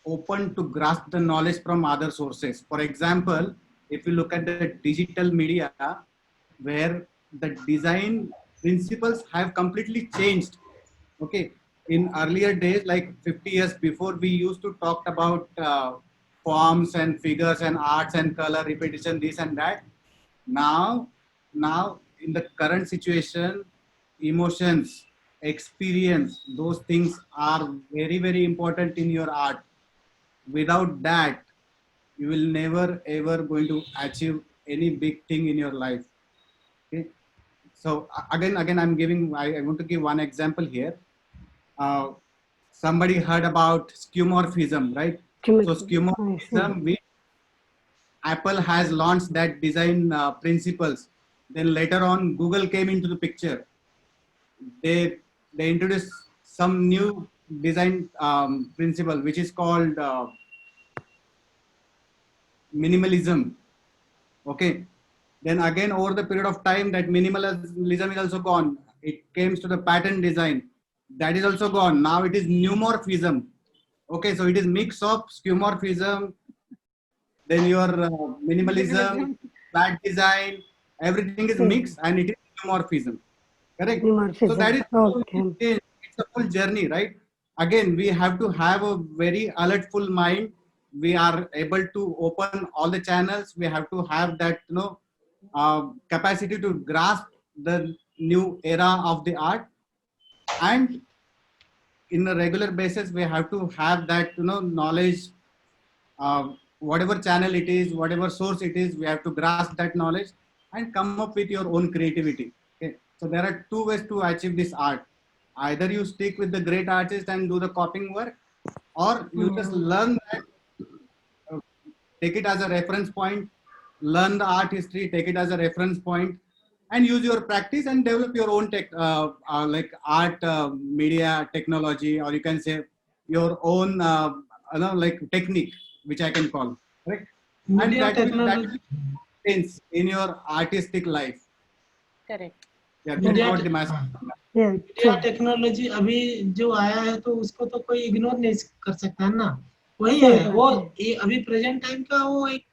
open to grasp the knowledge from other sources. For example, if you look at the digital media, where the design principles have completely changed. Okay, in earlier days, like 50 years before, we used to talk about forms and figures and arts and color repetition, this and that. Now, now in the current situation, emotions, experience, those things are very, very important in your art. Without that, you will never ever going to achieve any big thing in your life. Okay, so again I'm giving, I want to give one example here. uh, Somebody heard about skeuomorphism, right? So skeuomorphism, which Apple has launched that design principles, then later on Google came into the picture. They they introduced some new design principle which is called minimalism. Okay, then again over the period of time, that minimalism is also gone. It comes to the pattern design, that is also gone. Now it is neumorphism. Okay, so it is mix of skeuomorphism, then your minimalism, Minimalism. flat design, everything is सही mixed and it is neumorphism. Correct. So निमोर्फिज्म। that is how okay. it's a full journey, right? Again, we have to have a very alertful mind. We are able to open all the channels. We have to have that, capacity to grasp the new era of the art, and in a regular basis we have to have that knowledge, whatever channel it is, whatever source it is, we have to grasp that knowledge and come up with your own creativity. Okay, so there are two ways to achieve this art. Either you stick with the great artist and do the copying work, or you just learn that, take it as a reference point, learn the art history, take it as a reference point, and use your practice and develop your own like art media technology, or you can say your own like technique, which I can call, right? And media that will technology sense in your artistic life. Correct. Yeah, this is media what the mass. Yeah, media true. Technology अभी जो आया है तो उसको तो कोई इग्नोर नहीं कर सकता है ना, वही सही है बात वो है। ये अभी प्रेजेंट टाइम का वो एक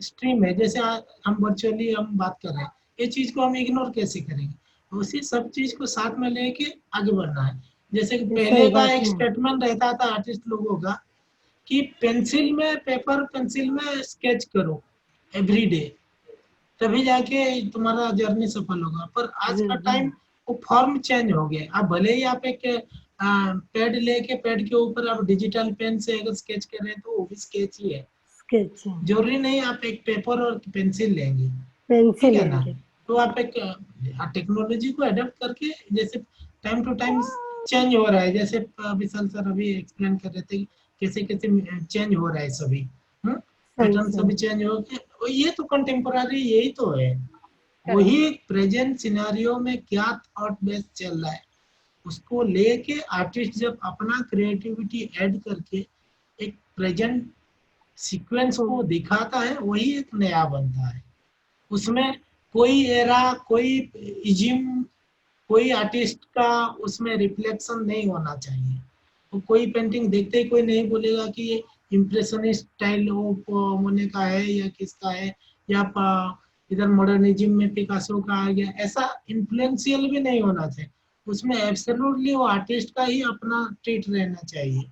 स्ट्रीम है। जैसे हम वर्चुअली हम बात कर रहे हैं, ये चीज को हम इग्नोर कैसे करेंगे, उसी सब चीज को साथ में लेके आगे बढ़ना है। जैसे कि ये पहले सही का बात एक है। स्टेटमेंट रहता था आर्टिस्ट लोगों का कि पेंसिल में पेपर पेंसिल में स्केच करो एवरी डे, तभी जाके तुम्हारा जर्नी सफल होगा। पर आज का टाइम वो फॉर्म चेंज हो गया। आप भले ही आप एक पैड लेके पैड के ऊपर आप डिजिटल पेन से अगर स्केच कर रहे हैं तो वो भी स्केच ही है, स्केच जरूरी नहीं आप एक पेपर और पेंसिल लेंगे, पेंसिल ठीक है ना। लेंगे। तो आप एक टेक्नोलॉजी को अडॉप्ट करके, जैसे टाइम टू टाइम चेंज हो रहा है, जैसे विशाल सर अभी एक्सप्लेन कर रहे थे कि कैसे कैसे चेंज हो रहा है सभी पैटर्न सभी चेंज हो गए। ये तो कंटेम्पोररी यही तो है, वही प्रेजेंट सिनेरियो में क्या थॉट बेस चल रहा है उसको लेके आर्टिस्ट जब अपना क्रिएटिविटी ऐड करके एक प्रेजेंट सीक्वेंस को दिखाता है, वही एक नया बनता है। उसमें कोई एरा, कोई इजिम, कोई आर्टिस्ट का उसमें रिफ्लेक्शन नहीं होना चाहिए। तो कोई पेंटिंग देखते ही कोई नहीं बोलेगा कि ये इम्प्रेशनिस्ट स्टाइल होने का है या किसका है, या इधर मॉडर्निज्म में पिकासो का आ गया, ऐसा इन्फ्लुएंशियल भी नहीं होना चाहिए। उसमें एब्सोल्युटली वो आर्टिस्ट का ही अपना ट्रीट रहना चाहिए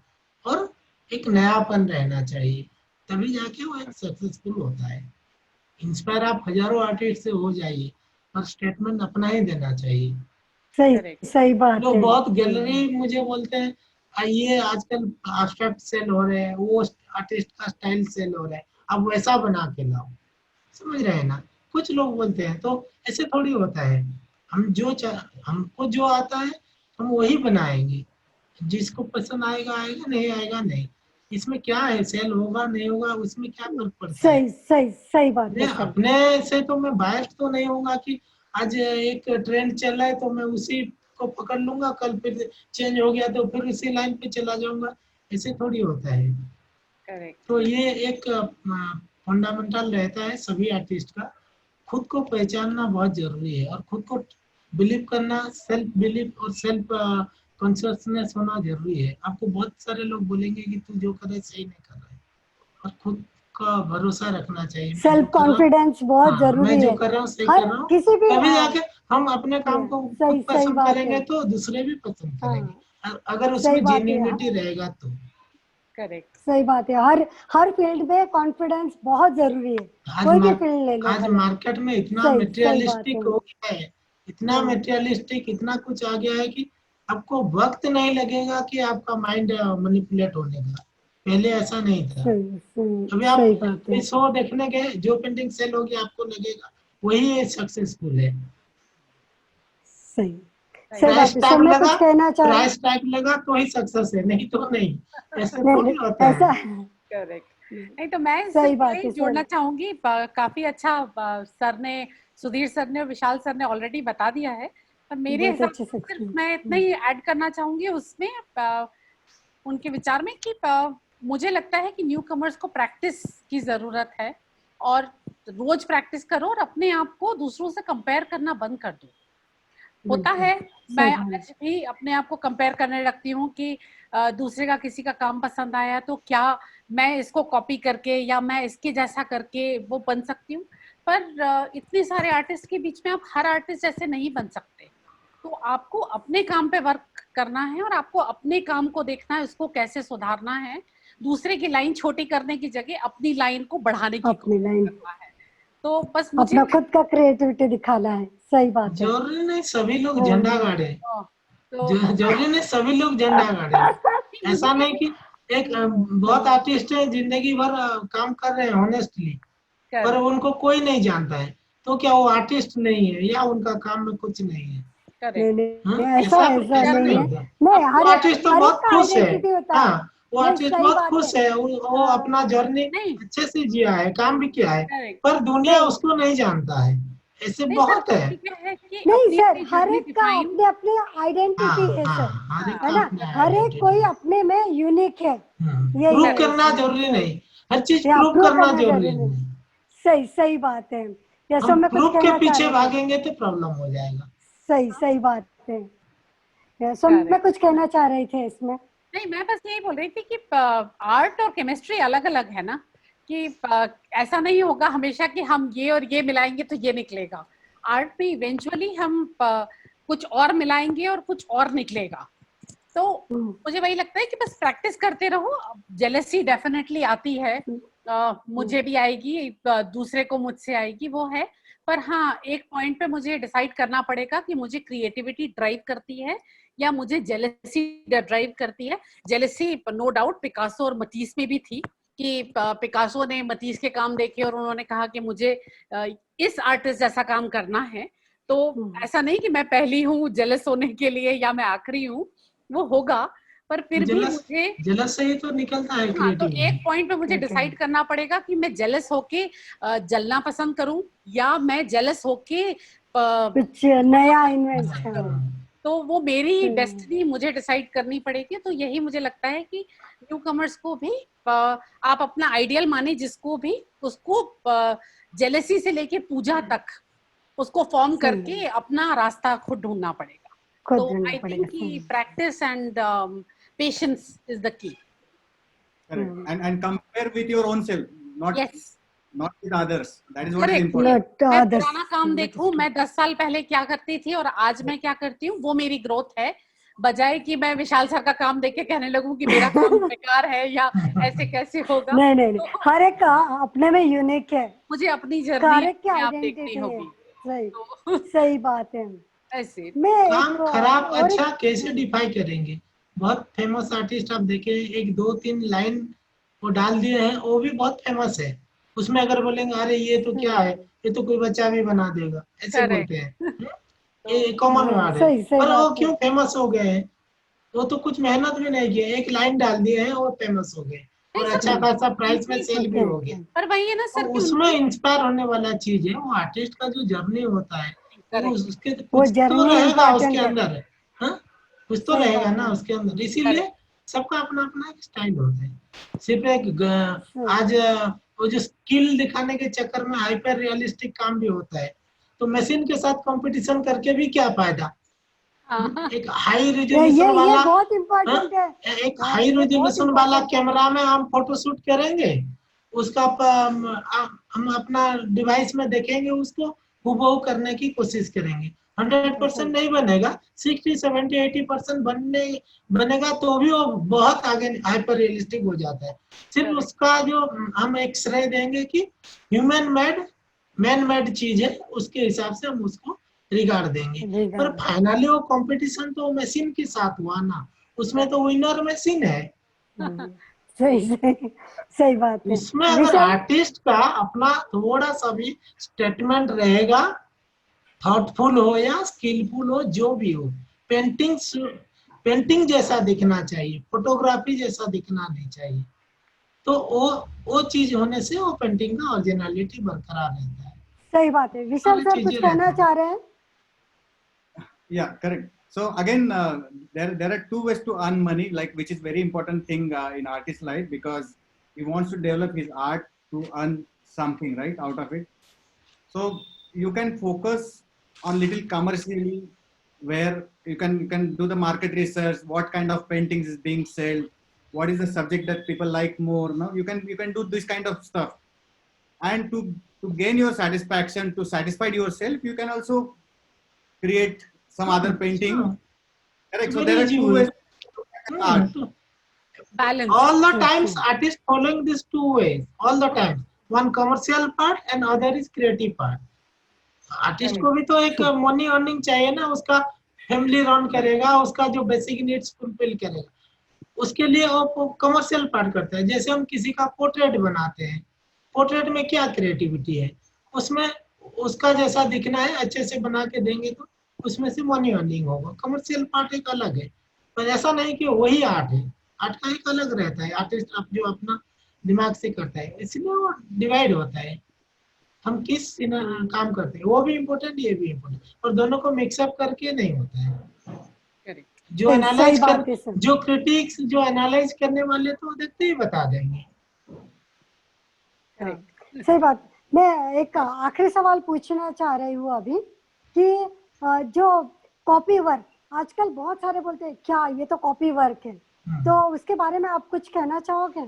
और एक नयापन रहना चाहिए, तभी जाके वो एक सक्सेसफुल होता है। इंस्पायर आप हजारों आर्टिस्ट से हो जाइए, पर स्टेटमेंट अपना ही देना चाहिए। सही बात लोग है। बहुत गैलरी मुझे बोलते हैं ये आजकल एब्स्ट्रैक्ट सेल हो रहे हैं, वो आर्टिस्ट का स्टाइल सेल हो रहा है, अब वैसा बना के लाओ, समझ रहे हैं ना। कुछ लोग बोलते हैं, तो ऐसे थोड़ी होता है। हम हमको जो आता है हम वही बनाएंगे, जिसको पसंद आएगा आएगा, नहीं आएगा नहीं। इसमें क्या है, सेल होगा नहीं होगा उसमें क्या फर्क पड़ता है। सही बात है। अपने से तो मैं बायस्ड तो नहीं होऊंगा कि आज एक ट्रेंड चल रहा है तो मैं उसी को पकड़ लूंगा, कल फिर चेंज हो गया तो फिर उसी लाइन पे चला जाऊंगा, ऐसे थोड़ी होता है। करेक्ट। तो ये एक फंडामेंटल रहता है सभी आर्टिस्ट का, खुद को पहचानना बहुत जरूरी है और खुद को बिलीव करना, सेल्फ बिलीव और सेल्फ कॉन्शियसनेस होना जरूरी है। आपको बहुत सारे लोग बोलेंगे कि तू जो कर रहा है सही नहीं कर रहा है, और खुद का भरोसा रखना चाहिए। सेल्फ कॉन्फिडेंस बहुत जरूरी है। मैं जो कर रहा हूँ सही कर रहा हूँ, किसी भी तभी जाके हम अपने काम को खुद पसंद करेंगे तो दूसरे भी पसंद करेंगे, अगर उसमें जेन्युइनिटी रहेगा तो। करेक्ट, सही बात है। हर फील्ड में कॉन्फिडेंस बहुत जरूरी है, कोई भी फील्ड ले लो। आज मार्केट में इतना मटेरियलिस्टिक हो गया है, इतना मटेरियलिस्टिक, इतना कुछ आ गया है कि आपको वक्त नहीं लगेगा कि आपका माइंड मैनिपुलेट होने का। पहले ऐसा नहीं था। अभी आप 100 देखने गए, जो पेंटिंग सेल होगी आपको लगेगा वही सक्सेसफुल है। सही प्राइस टैग लगा तो ही सक्सेस है, नहीं तो नहीं। ऐसे थोड़ी होता है। करेक्ट। नहीं तो मैं इससे जोड़ना चाहूंगी, काफी अच्छा सर ने, सुधीर सर ने और विशाल सर ने ऑलरेडी बता दिया है, पर मेरे हिसाब से सिर्फ मैं इतना ही ऐड करना चाहूंगी उसमें, उनके विचार में, कि मुझे लगता है कि न्यू कमर्स को प्रैक्टिस की जरूरत है, और रोज प्रैक्टिस करो और अपने आप को दूसरों से कंपेयर करना बंद कर दो। होता है, मैं आज भी अपने आप को कंपेयर करने लगती हूँ कि दूसरे का किसी का काम पसंद आया तो क्या मैं इसको कॉपी करके या मैं इसके जैसा करके वो बन सकती हूँ, पर इतने सारे आर्टिस्ट के बीच में आप हर आर्टिस्ट जैसे नहीं बन सकते। तो आपको अपने काम पे वर्क करना है और आपको अपने काम को देखना है, उसको कैसे सुधारना है, दूसरे की लाइन छोटी करने की जगह अपनी लाइन को बढ़ाने की कोशिश करना है। तो बस मुझे अपना खुद का क्रिएटिविटी दिखाना है। सही बात है। जरूरी नहीं सभी लोग झंडा गाड़े, तो जरूरी नहीं सभी लोग झंडा गाड़े। ऐसा नहीं कि एक बहुत आर्टिस्ट है जिंदगी भर काम कर रहे हैं ऑनेस्टली, पर करेक्ट उनको कोई नहीं जानता है, तो क्या वो आर्टिस्ट नहीं है या उनका काम में कुछ नहीं है? नहीं करेक्ट नहीं हाँ, ऐसा ऐसा ऐसा नहीं नहीं है। होता। नहीं, वो आर्टिस्ट तो हर एक बहुत का खुश है। आइडेंटिटी होता है। हाँ, वो नहीं, आर्टिस्ट सही बहुत बात खुश है। है, वो अपना जर्नी नहीं अच्छे से जिया है, काम भी किया है, करेक्ट पर दुनिया नहीं उसको नहीं जानता है। ऐसे नहीं सर, बहुत है। अभी क्या है कि नहीं अपनी सर, अपनी हर जर्नी एक का डिफाइन। अपने अपने आइडेंटिटी हाँ है हाँ, सर, हर एक है का ना। अपना हर एक कोई आइडेंटिटी। अपने में यूनिक है, यही प्रूव है करना इसमें। जरूरी नहीं, हर चीज या प्रूव प्रूव करना करना जरूरी जरूरी नहीं। नहीं। सही सही बात है। जैसे हम मैं कुछ प्रूफ के कहना चाह पीछे रहे थे। भागेंगे तो प्रॉब्लम हो जाएगा। सही सही बात है। जैसे मैं करेक्ट। कुछ कहना चाह रही थी इसमें। नहीं, मैं बस यही बोल रही थी कि आर्ट और केमिस्ट्री अलग अलग है ना, कि ऐसा नहीं होगा हमेशा कि हम ये और ये मिलाएंगे तो ये निकलेगा। आर्ट में इवेंचुअली हम कुछ और मिलाएंगे और कुछ और निकलेगा। तो मुझे वही लगता है कि बस प्रैक्टिस करते रहो। जेलसी डेफिनेटली आती है, मुझे भी आएगी, दूसरे को मुझसे आएगी, वो है। पर हाँ, एक पॉइंट पे मुझे डिसाइड करना पड़ेगा कि मुझे क्रिएटिविटी ड्राइव करती है या मुझे जेलसी ड्राइव करती है। जेलसी नो डाउट पिकासो और मतीस में भी थी, कि पिकासो ने मतीस के काम देखे और उन्होंने कहा कि मुझे इस आर्टिस्ट जैसा काम करना है। तो ऐसा नहीं कि मैं पहली हूँ जेलस होने के लिए या मैं आखिरी हूँ, वो होगा, पर फिर भी मुझे जेलस से ही तो निकलता है हाँ, तो क्रिएटिविटी। एक पॉइंट पे मुझे डिसाइड करना पड़ेगा कि मैं जेलस होके जलना पसंद करूं या मैं जेलस होके कुछ नया इन्वेस्ट करो। तो वो मेरी डेस्टिनी मुझे डिसाइड करनी पड़ेगी। तो यही मुझे लगता है कि न्यू कमर्स को भी आप अपना आइडियल माने जिसको भी, उसको जेलसी से लेके पूजा तक उसको फॉर्म करके अपना रास्ता खुद ढूंढना पड़ेगा। खुद तो ढूंढना आई थिंक पड़ेगा। कि practice and patience is the key. Correct. And compare with your own self, yes, not with others. That is what is correct. important. मैं पुराना काम देखूं, मैं 10 साल पहले क्या करती थी और आज मैं क्या करती हूँ, वो मेरी ग्रोथ है। बजाय कि मैं विशाल सर का काम देख के कहने लगूं कि मेरा काम बेकार है या ऐसे कैसे होगा। नहीं नहीं नहीं, तो हर एक का अपने में यूनिक है, मुझे अपनी जर्नी कार्य की अपने आप आइडेंटिटी देखनी है। होगी। सही तो सही बात है। ऐसे मैं काम एक खराब और अच्छा कैसे डिफाइन करेंगे? बहुत फेमस आर्टिस्ट आप देखे, एक दो तीन लाइन वो डाल दिए हैं, वो भी बहुत फेमस है। उसमें अगर बोलेंगे अरे ये तो क्या है, ये तो कोई बच्चा भी बना देगा, ऐसे बोलते हैं। ये कॉमन वर्ड है, सही सही पर वो बात है। क्यों फेमस हो गए हैं? वो तो कुछ मेहनत भी नहीं की, एक लाइन डाल दिए हैं और फेमस हो गए नहीं और सर, अच्छा खासा प्राइस में सेल भी हो गया। पर वही है ना और सर कि उसमें उनकी इंस्पायर होने वाला चीज है वो आर्टिस्ट का जो जर्नी होता है, वो करेक्ट उसके वो कुछ तो जर्नी रहेगा उसके इम्पोर्टेंट है। अंदर। हाँ, कुछ तो सही रहेगा बात ना है। उसके अंदर, इसीलिए सबका अपना अपना एक स्टाइल होता है। सिर्फ एक आज वो जो स्किल दिखाने के चक्कर में हाइपर रियलिस्टिक काम भी होता है, तो मशीन के साथ कंपटीशन करके भी क्या फायदा? एक हाई रेजोल्यूशन ये वाला बहुत इम्पोर्टेंट है। एक हाँ, हाई ये बहुत रेजोल्यूशन वाला इम्पोर्टेंट है। कैमरा में हम फोटो शूट करेंगे, उसका हम अपना डिवाइस में देखेंगे, उसको हूबहू करने की कोशिश करेंगे। 100% नहीं बनेगा, 60, 70, 80% बनेगा, तो भी वो बहुत आगे हाइपर रियलिस्टिक हो जाता है। सिर्फ उसका जो हम एक श्रेय देंगे कि ह्यूमन मेड मैन मेड चीज है, उसके हिसाब से हम उसको रिगार्ड देंगे। पर फाइनली वो कंपटीशन तो मशीन के साथ हुआ ना, उसमें तो विनर मशीन है। सही सही सही बात है। उसमें अगर आर्टिस्ट का अपना थोड़ा सा भी स्टेटमेंट रहेगा, थॉटफुल हो या स्किलफुल हो, जो भी हो, पेंटिंग जैसा दिखना चाहिए, फोटोग्राफी जैसा दिखना नहीं चाहिए। तो वो चीज होने से वो पेंटिंग का ओरिजिनलिटी बरकरार रहता है। सही बात है। विशाल सर कुछ कहना चाह रहे हैं? Yeah, correct. So again, there are two ways to earn money, like, which is very important thing in artist life, because he wants to develop his art to earn something right out of it. So you can focus on little commercially, where you can do the market research, what kind of paintings is being sold, what is the subject that people like more. No, you can do this kind of stuff, and to gain your satisfaction, to satisfy yourself, you can also create some other painting. Correct. So there are two ways to art. balance. All the times artist following these two ways, all the time, one commercial part and other is creative part. Artist को भी तो एक मनी अर्निंग चाहिए ना, उसका फैमिली रन करेगा, उसका जो बेसिक नीड्स फुलफिल करेगा, उसके लिए वो कमर्शियल पार्ट करता है। जैसे हम किसी का पोर्ट्रेट बनाते हैं, पोर्ट्रेट में क्या क्रिएटिविटी है, उसमें उसका जैसा दिखना है अच्छे से बना के देंगे तो उसमें से मनी अर्निंग होगा। कमर्शियल पार्ट एक अलग है, पर ऐसा नहीं कि वही आर्ट है, आर्ट का एक अलग रहता है। आर्टिस्ट आप जो अपना दिमाग से करता है, इसलिए वो डिवाइड होता है। हम किस काम करते हैं वो भी इम्पोर्टेंट, ये भी इम्पोर्टेंट, और दोनों को मिक्सअप करके नहीं होता है। करेक्ट। जो सही एनालाइज कर, बात है सर। जो क्रिटिक्स, जो एनालाइज करने वाले तो देखते ही बता देंगे। हाँ, सही बात। मैं एक आखिरी सवाल पूछना चाह रही हूँ अभी कि जो कॉपी वर्क, आजकल बहुत सारे बोलते हैं क्या ये तो कॉपी वर्क है, तो उसके बारे में आप कुछ कहना चाहोगे?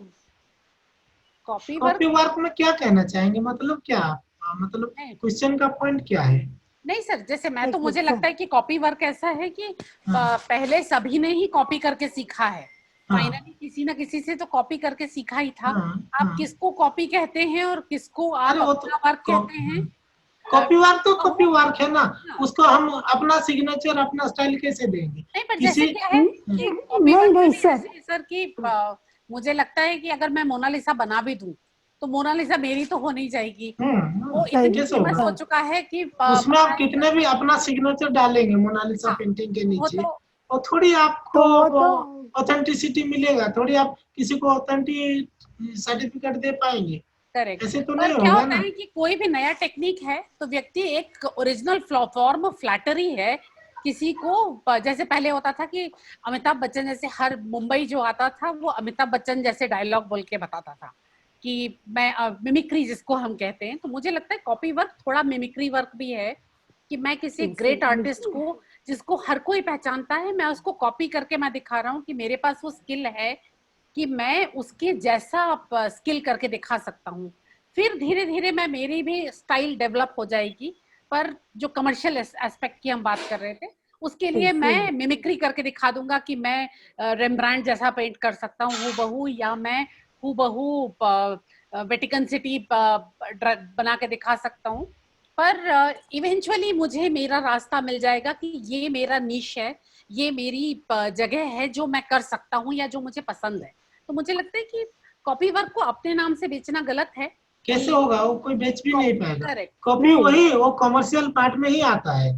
कॉपी वर्क कॉपी वर्क में क्या कहना चाहेंगे, मतलब क्या, मतलब क्वेश्चन का पॉइंट क्या है? नहीं सर, जैसे मैं तो एक मुझे मिनट, लगता है कि कॉपी वर्क ऐसा है कि पहले सभी ने ही कॉपी करके सीखा है। हाँ। फाइनली किसी ना किसी से तो कॉपी करके सीखा ही था। हाँ, आप हाँ। किसको कॉपी कहते हैं और किसको आप अरे वो तो अपना वर्क कहते हैं, कॉपी वर्क तो कॉपी वो- वर्क है ना, हाँ। उसको हम अपना सिग्नेचर, अपना स्टाइल कैसे देंगे? नहीं, पर किसी जैसे क्या है कि कॉपी नहीं वर्क में नहीं भी सर, ऐसे है सर कि मुझे लगता है कि अगर मैं मोनालिसा बना भी दूं तो मोनालिसा मेरी तो हो नहीं जाएगी। वो इतनी कैसे फेमस होगा? हो चुका है कि उसमें आप कितने भी अपना सिग्नेचर डालेंगे मोनालिसा हाँ, पेंटिंग के वो नीचे, तो और थोड़ी आपको तो वो तो ऑथेंटिसिटी मिलेगा, थोड़ी आप किसी को ऑथेंटिक सर्टिफिकेट दे पाएंगे? करेक्ट। ऐसे तो और नहीं क्या होगा होता ना। है कि कोई भी नया टेक्निक है तो व्यक्ति एक ओरिजिनल फॉर्म फ्लैटरी है किसी को, जैसे पहले होता था कि अमिताभ बच्चन जैसे हर मुंबई जो आता था वो अमिताभ बच्चन जैसे डायलॉग बोल के बताता था कि मैं मिमिक्री जिसको हम कहते हैं। तो मुझे लगता है कॉपी वर्क थोड़ा मिमिक्री वर्क भी है कि मैं किसी ग्रेट आर्टिस्ट को जिसको हर कोई पहचानता है, मैं उसको कॉपी करके मैं दिखा रहा हूँ कि मेरे पास वो स्किल है कि मैं उसके जैसा स्किल करके दिखा सकता हूँ। फिर धीरे धीरे मैं मेरी भी स्टाइल डेवलप हो जाएगी। पर जो कमर्शियल एस्पेक्ट की हम बात कर रहे थे उसके लिए मैं मिमिक्री करके दिखा दूंगा कि मैं रेम्ब्रांड जैसा पेंट कर सकता हूँ हूबहू, या मैं हूबहू वेटिकन सिटी बना के दिखा सकता हूँ। पर इवेंचुअली मुझे मेरा रास्ता मिल जाएगा कि ये मेरा निश है, ये मेरी जगह है जो मैं कर सकता हूँ या जो मुझे पसंद है। तो मुझे लगता है कि कॉपी वर्क को अपने नाम से बेचना गलत है। कैसे होगा, वो कोई बेच भी नहीं पाएगा। करेक्ट कॉपी वही वो कमर्शियल पार्ट में ही आता है।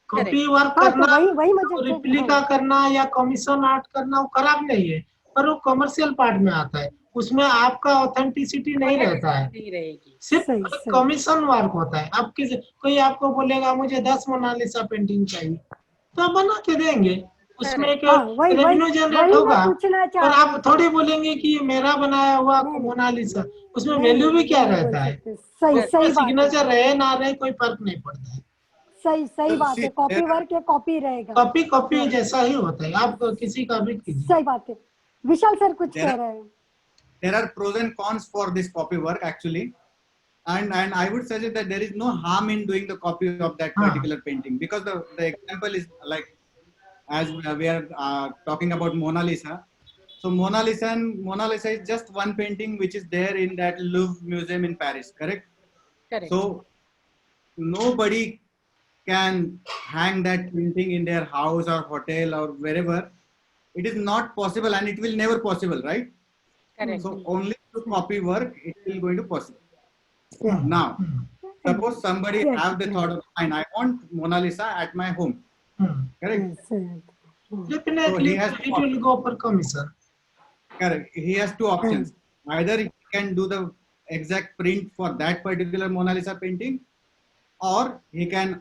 करेक्ट। कॉपी वर्क हाँ, तो करना, वही मुझे रिप्लिका करना या कमीशन आर्ट करना वो खराब नहीं है, पर वो कमर्शियल पार्ट में आता है, उसमें आपका ऑथेंटिसिटी नहीं रहता है, नहीं रहेगी। सिर्फ सही सही कमीशन वर्क होता है। आप किसी, कोई आपको बोलेगा मुझे 10 मोनालिसा पेंटिंग चाहिए तो आप बना के देंगे, उसमें एक हाँ, वही वही रेवेन्यू जनरेट वही मैं होगा। पूछना चाह पर रही आप थी। थोड़ी बोलेंगे कि ये मेरा बनाया हुआ नहीं नहीं मोनालिसा, उसमें नहीं वैल्यू भी नहीं, क्या ये नहीं बोल रहता है? सकते। सही उसमें सही बात है सिग्नेचर सर, रहे ना रहे कोई फर्क नहीं पड़ता है। सही बात See, है। कॉपी there are वर्क या कॉपी रहेगा। कॉपी कॉपी हाँ, जैसा ही होता है, आप किसी का भी कीजिए। सही बात है। विशाल सर कुछ there कह are रहे हैं। there are pros and cons for this copy work actually, and I would suggest that there is no harm in doing the copy of that हाँ, particular painting, because the example is like, as we are talking about Mona Lisa. So Mona Lisa is just one painting which is there in that Louvre Museum in Paris, correct? Correct So nobody can hang that painting in their house or hotel or wherever. It is not possible, and it will never possible, right? Correct So only through copy work it will going to possible. Yeah. Now, suppose somebody Yes, have the thought of mine, I want Mona Lisa at my home, correct? yes, yes. So definitely he has it will go for commission. correct. He has two options. Either he can do the exact print for that particular Mona Lisa painting, or he can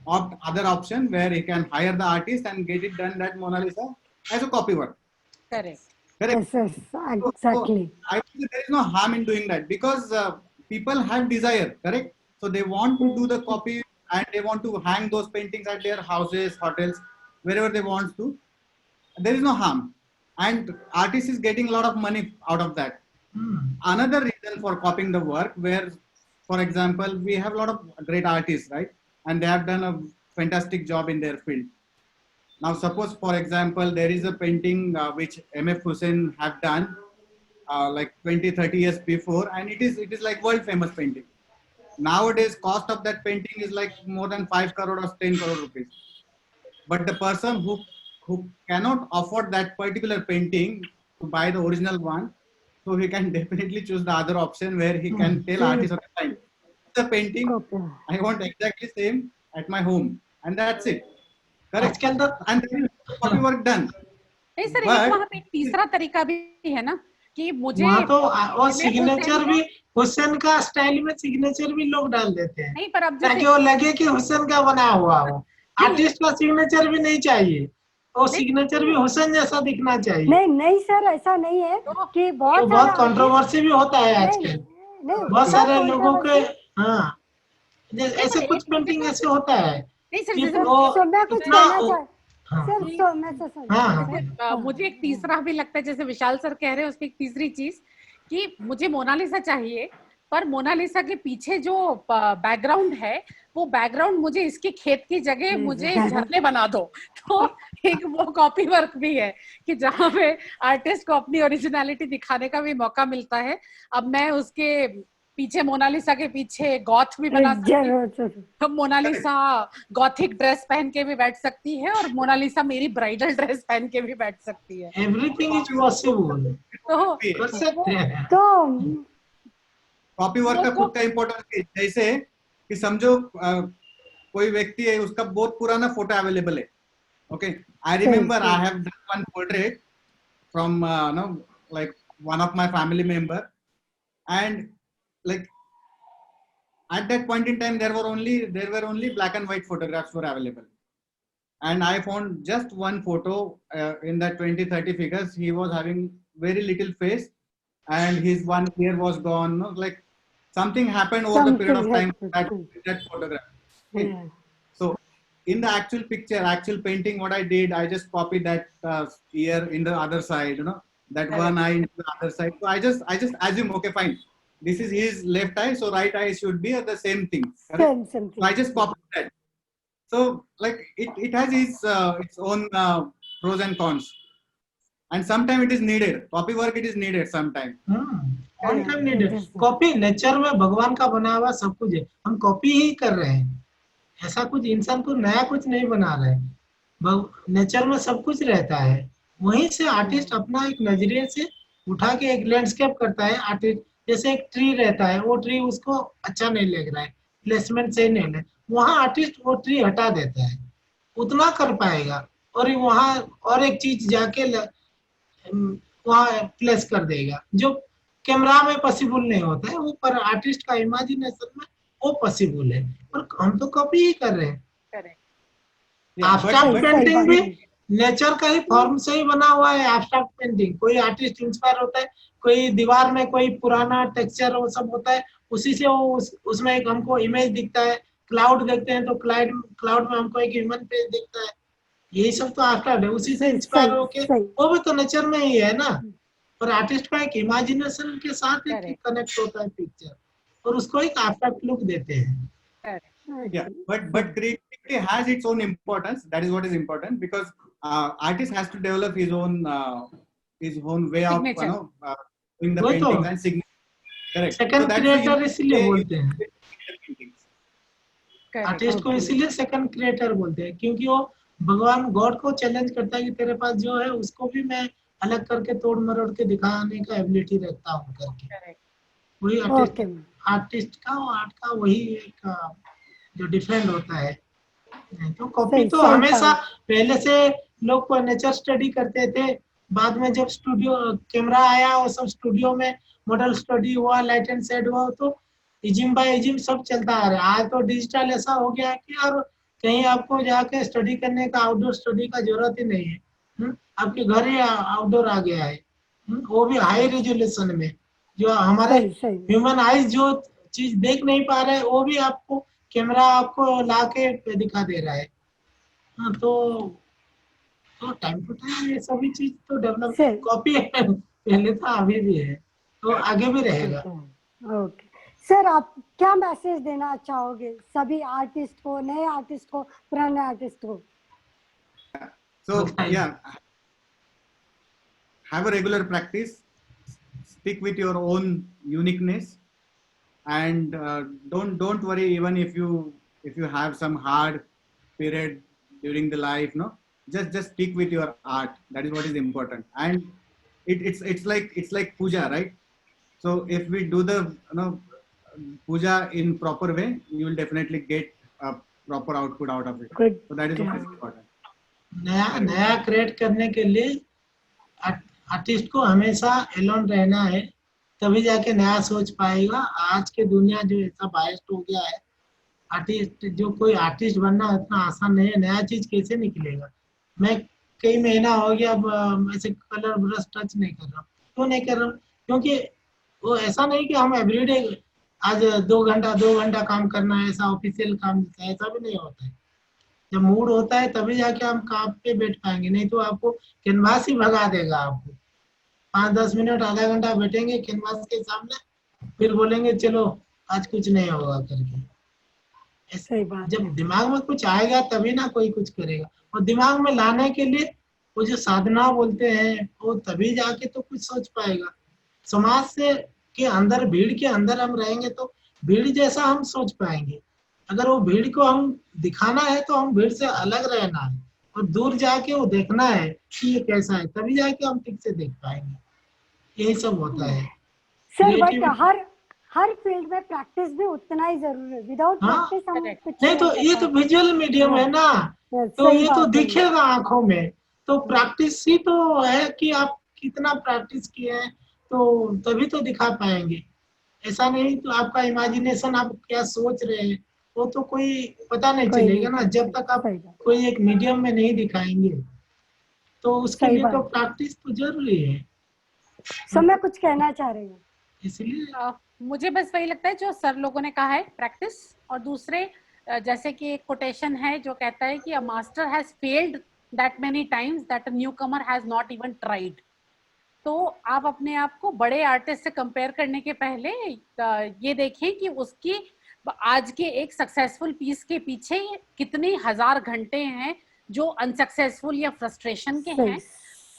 opt other option where he can hire the artist and get it done that Mona Lisa as a copy work. Correct Correct. Yes, yes, So exactly. I think there is no harm in doing that, because people have desire, correct? So they want to do the copy and they want to hang those paintings at their houses, hotels, wherever they want to. There is no harm, and artist is getting a lot of money out of that. Another reason for copying the work, where, for example, we have a lot of great artists, right? And they have done a fantastic job in their field. Now, suppose, for example, there is a painting which M.F. Hussain have done like 20, 30 years before, and it is like world famous painting. Nowadays, cost of that painting is like more than 5 crore or 10 crore rupees. but the person who cannot afford that particular painting to buy the original one, so he can definitely choose the other option where he can tell artist, okay, fine, the painting Okay. I want exactly same at my home, and that's it. Correct. आजकल तो And then copy work done. नहीं सर, एक But वहाँ पे एक तीसरा तरीका भी है ना कि मुझे वहाँ तो वो इमेज सिग्नेचर हुसैन भी का, हुसैन का स्टाइल में सिग्नेचर भी लोग डाल देते हैं नहीं पर अब ताकि जैसे वो लगे कि हुसैन का बना हुआ हो। नहीं आर्टिस्ट का सिग्नेचर भी नहीं चाहिए, वो नहीं सिग्नेचर भी हुसैन जैसा दिखना चाहिए। नहीं नहीं सर, ऐसा नहीं है तो कि तो बहुत सारे बहुत आर्टिस्ट, कंट्रोवर्सी भी होता है नहीं आजकल, नहीं बहुत क्या सारे लोगों के। कंट्रोवर्सी? हाँ, नहीं ऐसे पर कुछ एक मुझे पेंटिंग तो ऐसे होता है नहीं सर, कि जैसे वो मुझे तो मैं कुछ इतना कहना चाह हाँ सर, कि तो मैं तो सुन हाँ हाँ जैसे बोलिए। हाँ, मुझे एक तीसरा भी लगता है, जैसे विशाल सर कह रहे हैं उसकी एक तीसरी चीज कि मुझे मोनालिसा चाहिए, पर मोनालिसा के पीछे जो बैकग्राउंड है वो बैकग्राउंड मुझे इसके खेत की जगह मुझे झरने बना दो। तो एक वो कॉपी वर्क भी है कि जहाँ पे आर्टिस्ट को अपनी ओरिजिनलिटी दिखाने का भी मौका मिलता है। अब मैं उसके पीछे, मोनालिसा के पीछे गॉथ भी बना सकती हूँ, जरूर जरूर। तो मोनालिसा गॉथिक ड्रेस पहन के भी बैठ सकती है और मोनालिसा मेरी ब्राइडल ड्रेस पहन के भी बैठ सकती है। एवरीथिंग इज पॉसिबल, तो कर सकते हैं। तो कॉपी वर्क का उसको खुद का इम्पोर्टेंस, जैसे कि समझो कोई व्यक्ति है, उसका बहुत पुराना फोटो अवेलेबल है. Okay, I remember I have done one portrait from know like one of my family member, and like at that point in time there were only black and white photographs were available, and I found just one photo in that 20-30 figures. He was having very little face and his one ear was gone, no? Like something happened over the period of time that photograph. Okay. Yeah. So in the actual picture, actual painting, what I did, I just copied that ear in the other side, you know, that one eye into the other side. So I just assume, okay, fine, this is his left eye, so right eye should be the same thing. Same So thing. I just copied that. So like it has its own pros and cons, and sometimes it is needed. Copy work, it is needed sometimes. All time needed. Copy nature में भगवान का बना हुआ सब कुछ है, हम कॉपी ही कर रहे हैं, ऐसा कुछ इंसान को नया कुछ नहीं बना रहे हैं। नेचर में सब कुछ रहता है, वहीं से आर्टिस्ट अपना एक नजरिए से उठा के एक लैंडस्केप करता है। आर्टिस्ट जैसे एक ट्री रहता है, वो ट्री उसको अच्छा नहीं लग रहा है, प्लेसमेंट सही नहीं है, वहाँ आर्टिस्ट वो ट्री हटा देता है, उतना कर पाएगा, और वहाँ और एक चीज जाके वहाँ प्लेस कर देगा जो कैमरा में पॉसिबल नहीं होता है, वो पर आर्टिस्ट का इमेजिनेशन में वो पॉसिबल है, और हम तो कॉपी ही कर रहे हैं। एब्स्ट्रैक्ट पेंटिंग भी नेचर का ही फॉर्म से ही बना हुआ है। एब्स्ट्रैक्ट पेंटिंग कोई आर्टिस्ट इंस्पायर होता है, कोई दीवार में कोई पुराना टेक्सचर वो सब होता है, उसी से वो उसमें एक हमको इमेज दिखता है। क्लाउड देखते हैं तो क्लाउड में हमको एक ह्यूमन फेस दिखता है, यही सब तो एब्स्ट्रैक्ट है, उसी से इंस्पायर होके वो भी तो नेचर में ही है ना। और आर्टिस्ट का एक इमेजिनेशन के साथ एक कनेक्ट होता है पिक्चर, और उसको एक एब्स्ट्रैक्ट लुक देते हैं। Yeah, but creativity has its own importance. That is what is important, because artist has to develop his own way of doing the paintings and signature. Correct. Second creator इसलिए बोलते हैं, आर्टिस्ट को इसीलिए सेकंड क्रिएटर बोलते हैं, क्योंकि वो भगवान गॉड को चैलेंज करता है कि तेरे पास जो है उसको भी मैं अलग करके तोड़ मरोड़ के दिखाने का एबिलिटी रखता हूँ करके। वही आर्टिस्ट का आर्ट का वही एक जो डिफरेंट होता है। तो कॉपी तो हमेशा पहले से लोग नेचर स्टडी करते थे, बाद में जब स्टूडियो कैमरा आया वो सब स्टूडियो में मॉडल स्टडी हुआ, लाइट एंड शेड हुआ, तो इजिम बाय इजिम सब चलता आ रहा है। आज तो डिजिटल ऐसा हो गया है कि और कहीं आपको जाके स्टडी करने का, आउटडोर स्टडी का जरूरत ही नहीं है, आपके घर ही आउटडोर आ गया है, वो भी हाई रेजोल्यूशन में। जो हमारे ह्यूमन आईज जो चीज देख नहीं पा रहे वो भी आपको कैमरा आपको ला के दिखा दे रहा है। तो टाइम टू टाइम ये सभी चीज तो डेवलप, कॉपी पहले था अभी भी है, तो आगे भी रहेगा। ओके सर, आप क्या मैसेज देना चाहोगे सभी आर्टिस्ट को, नए आर्टिस्ट को, पुराने आर्टिस्ट को? So yeah, have a regular practice, stick with your own uniqueness, and don't worry even if you have some hard period during the life, no, just stick with your art. That is what is important. And it's like puja, right? So if we do the puja in proper way, you will definitely get a proper output out of it. Good. So that is what is important. नया क्रिएट करने के लिए आर्टिस्ट को हमेशा एलोन रहना है, तभी जाके नया सोच पाएगा। आज के दुनिया जो ऐसा बायस्ड हो गया है, आर्टिस्ट जो कोई आर्टिस्ट बनना उतना आसान नहीं है। नया चीज कैसे निकलेगा? मैं कई महीना हो गया अब ऐसे कलर ब्रश टच नहीं कर रहा। क्यों नहीं कर रहा? क्योंकि वो ऐसा नहीं कि हम एवरीडे आज 2 घंटा काम करना है, ऐसा ऑफिशियल काम है, ऐसा भी नहीं होता है। जब मूड होता है तभी जाके हम काम पे बैठ पाएंगे, नहीं तो आपको कैनवास ही भगा देगा। आपको 5-10 मिनट आधा घंटा बैठेंगे कैनवास के सामने, फिर बोलेंगे चलो आज कुछ नहीं होगा करके। सही बात। जब दिमाग में कुछ आएगा तभी ना कोई कुछ करेगा। और दिमाग में लाने के लिए वो जो साधना बोलते हैं, वो तभी जाके तो कुछ सोच पाएगा। समाज से के अंदर, भीड़ के अंदर हम रहेंगे तो भीड़ जैसा हम सोच पाएंगे। अगर वो भीड़ को हम दिखाना है तो हम भीड़ से अलग रहना है और दूर जाके वो देखना है कि ये कैसा है, तभी जाके हम ठीक से देख पाएंगे। यही सब होता है sir. But Creativity- her field में प्रैक्टिस भी उतना ही जरूरी है। विदाउट हाँ, प्रैक्टिस हम correct. कुछ नहीं तो ये तो विजुअल मीडियम है ना, तो सही ये तो बात है। दिखेगा आंखों में। तो प्रैक्टिस ही तो है कि आप कितना प्रैक्टिस किए हैं, तो तभी तो दिखा पाएंगे। ऐसा नहीं तो आपका इमेजिनेशन, आप क्या सोच रहे हैं, वो तो कोई पता नहीं कोई चलेगा नहीं ना जब तक आप सही बात। कोई एक मीडियम में नहीं दिखाएंगे। तो उसके सही लिए तो बात। प्रैक्टिस तो जरूरी है। सो मैं कुछ कहना चाह रही हूँ। इसलिए मुझे बस वही लगता है जो सर लोगों ने कहा है, प्रैक्टिस। और दूसरे जैसे कि एक कोटेशन है जो कहता है कि a master has failed that many times that a new Qamar has not even tried. तो आप अपने आप को बड़े आर्टिस्ट से कंपेयर करने के पहले ये देखें कि उसकी आज के एक सक्सेसफुल पीस के पीछे कितने हजार घंटे हैं जो अनसक्सेसफुल या फ्रस्ट्रेशन के हैं,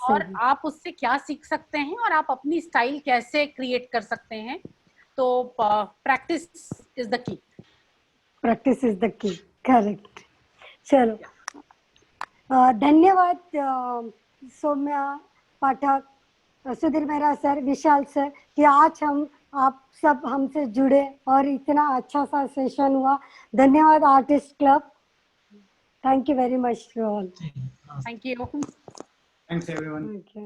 और आप उससे क्या सीख सकते हैं और आप अपनी स्टाइल कैसे क्रिएट कर सकते हैं। तो practice is the key. Practice is the key, correct. चलो धन्यवाद सौम्या पाठक, सुधीर मेहरा सर, विशाल सर, कि आज आप सब हमसे जुड़े और इतना अच्छा सा सेशन हुआ। धन्यवाद artist club. Thank you very much all. Thank you. Thanks everyone. Thank you.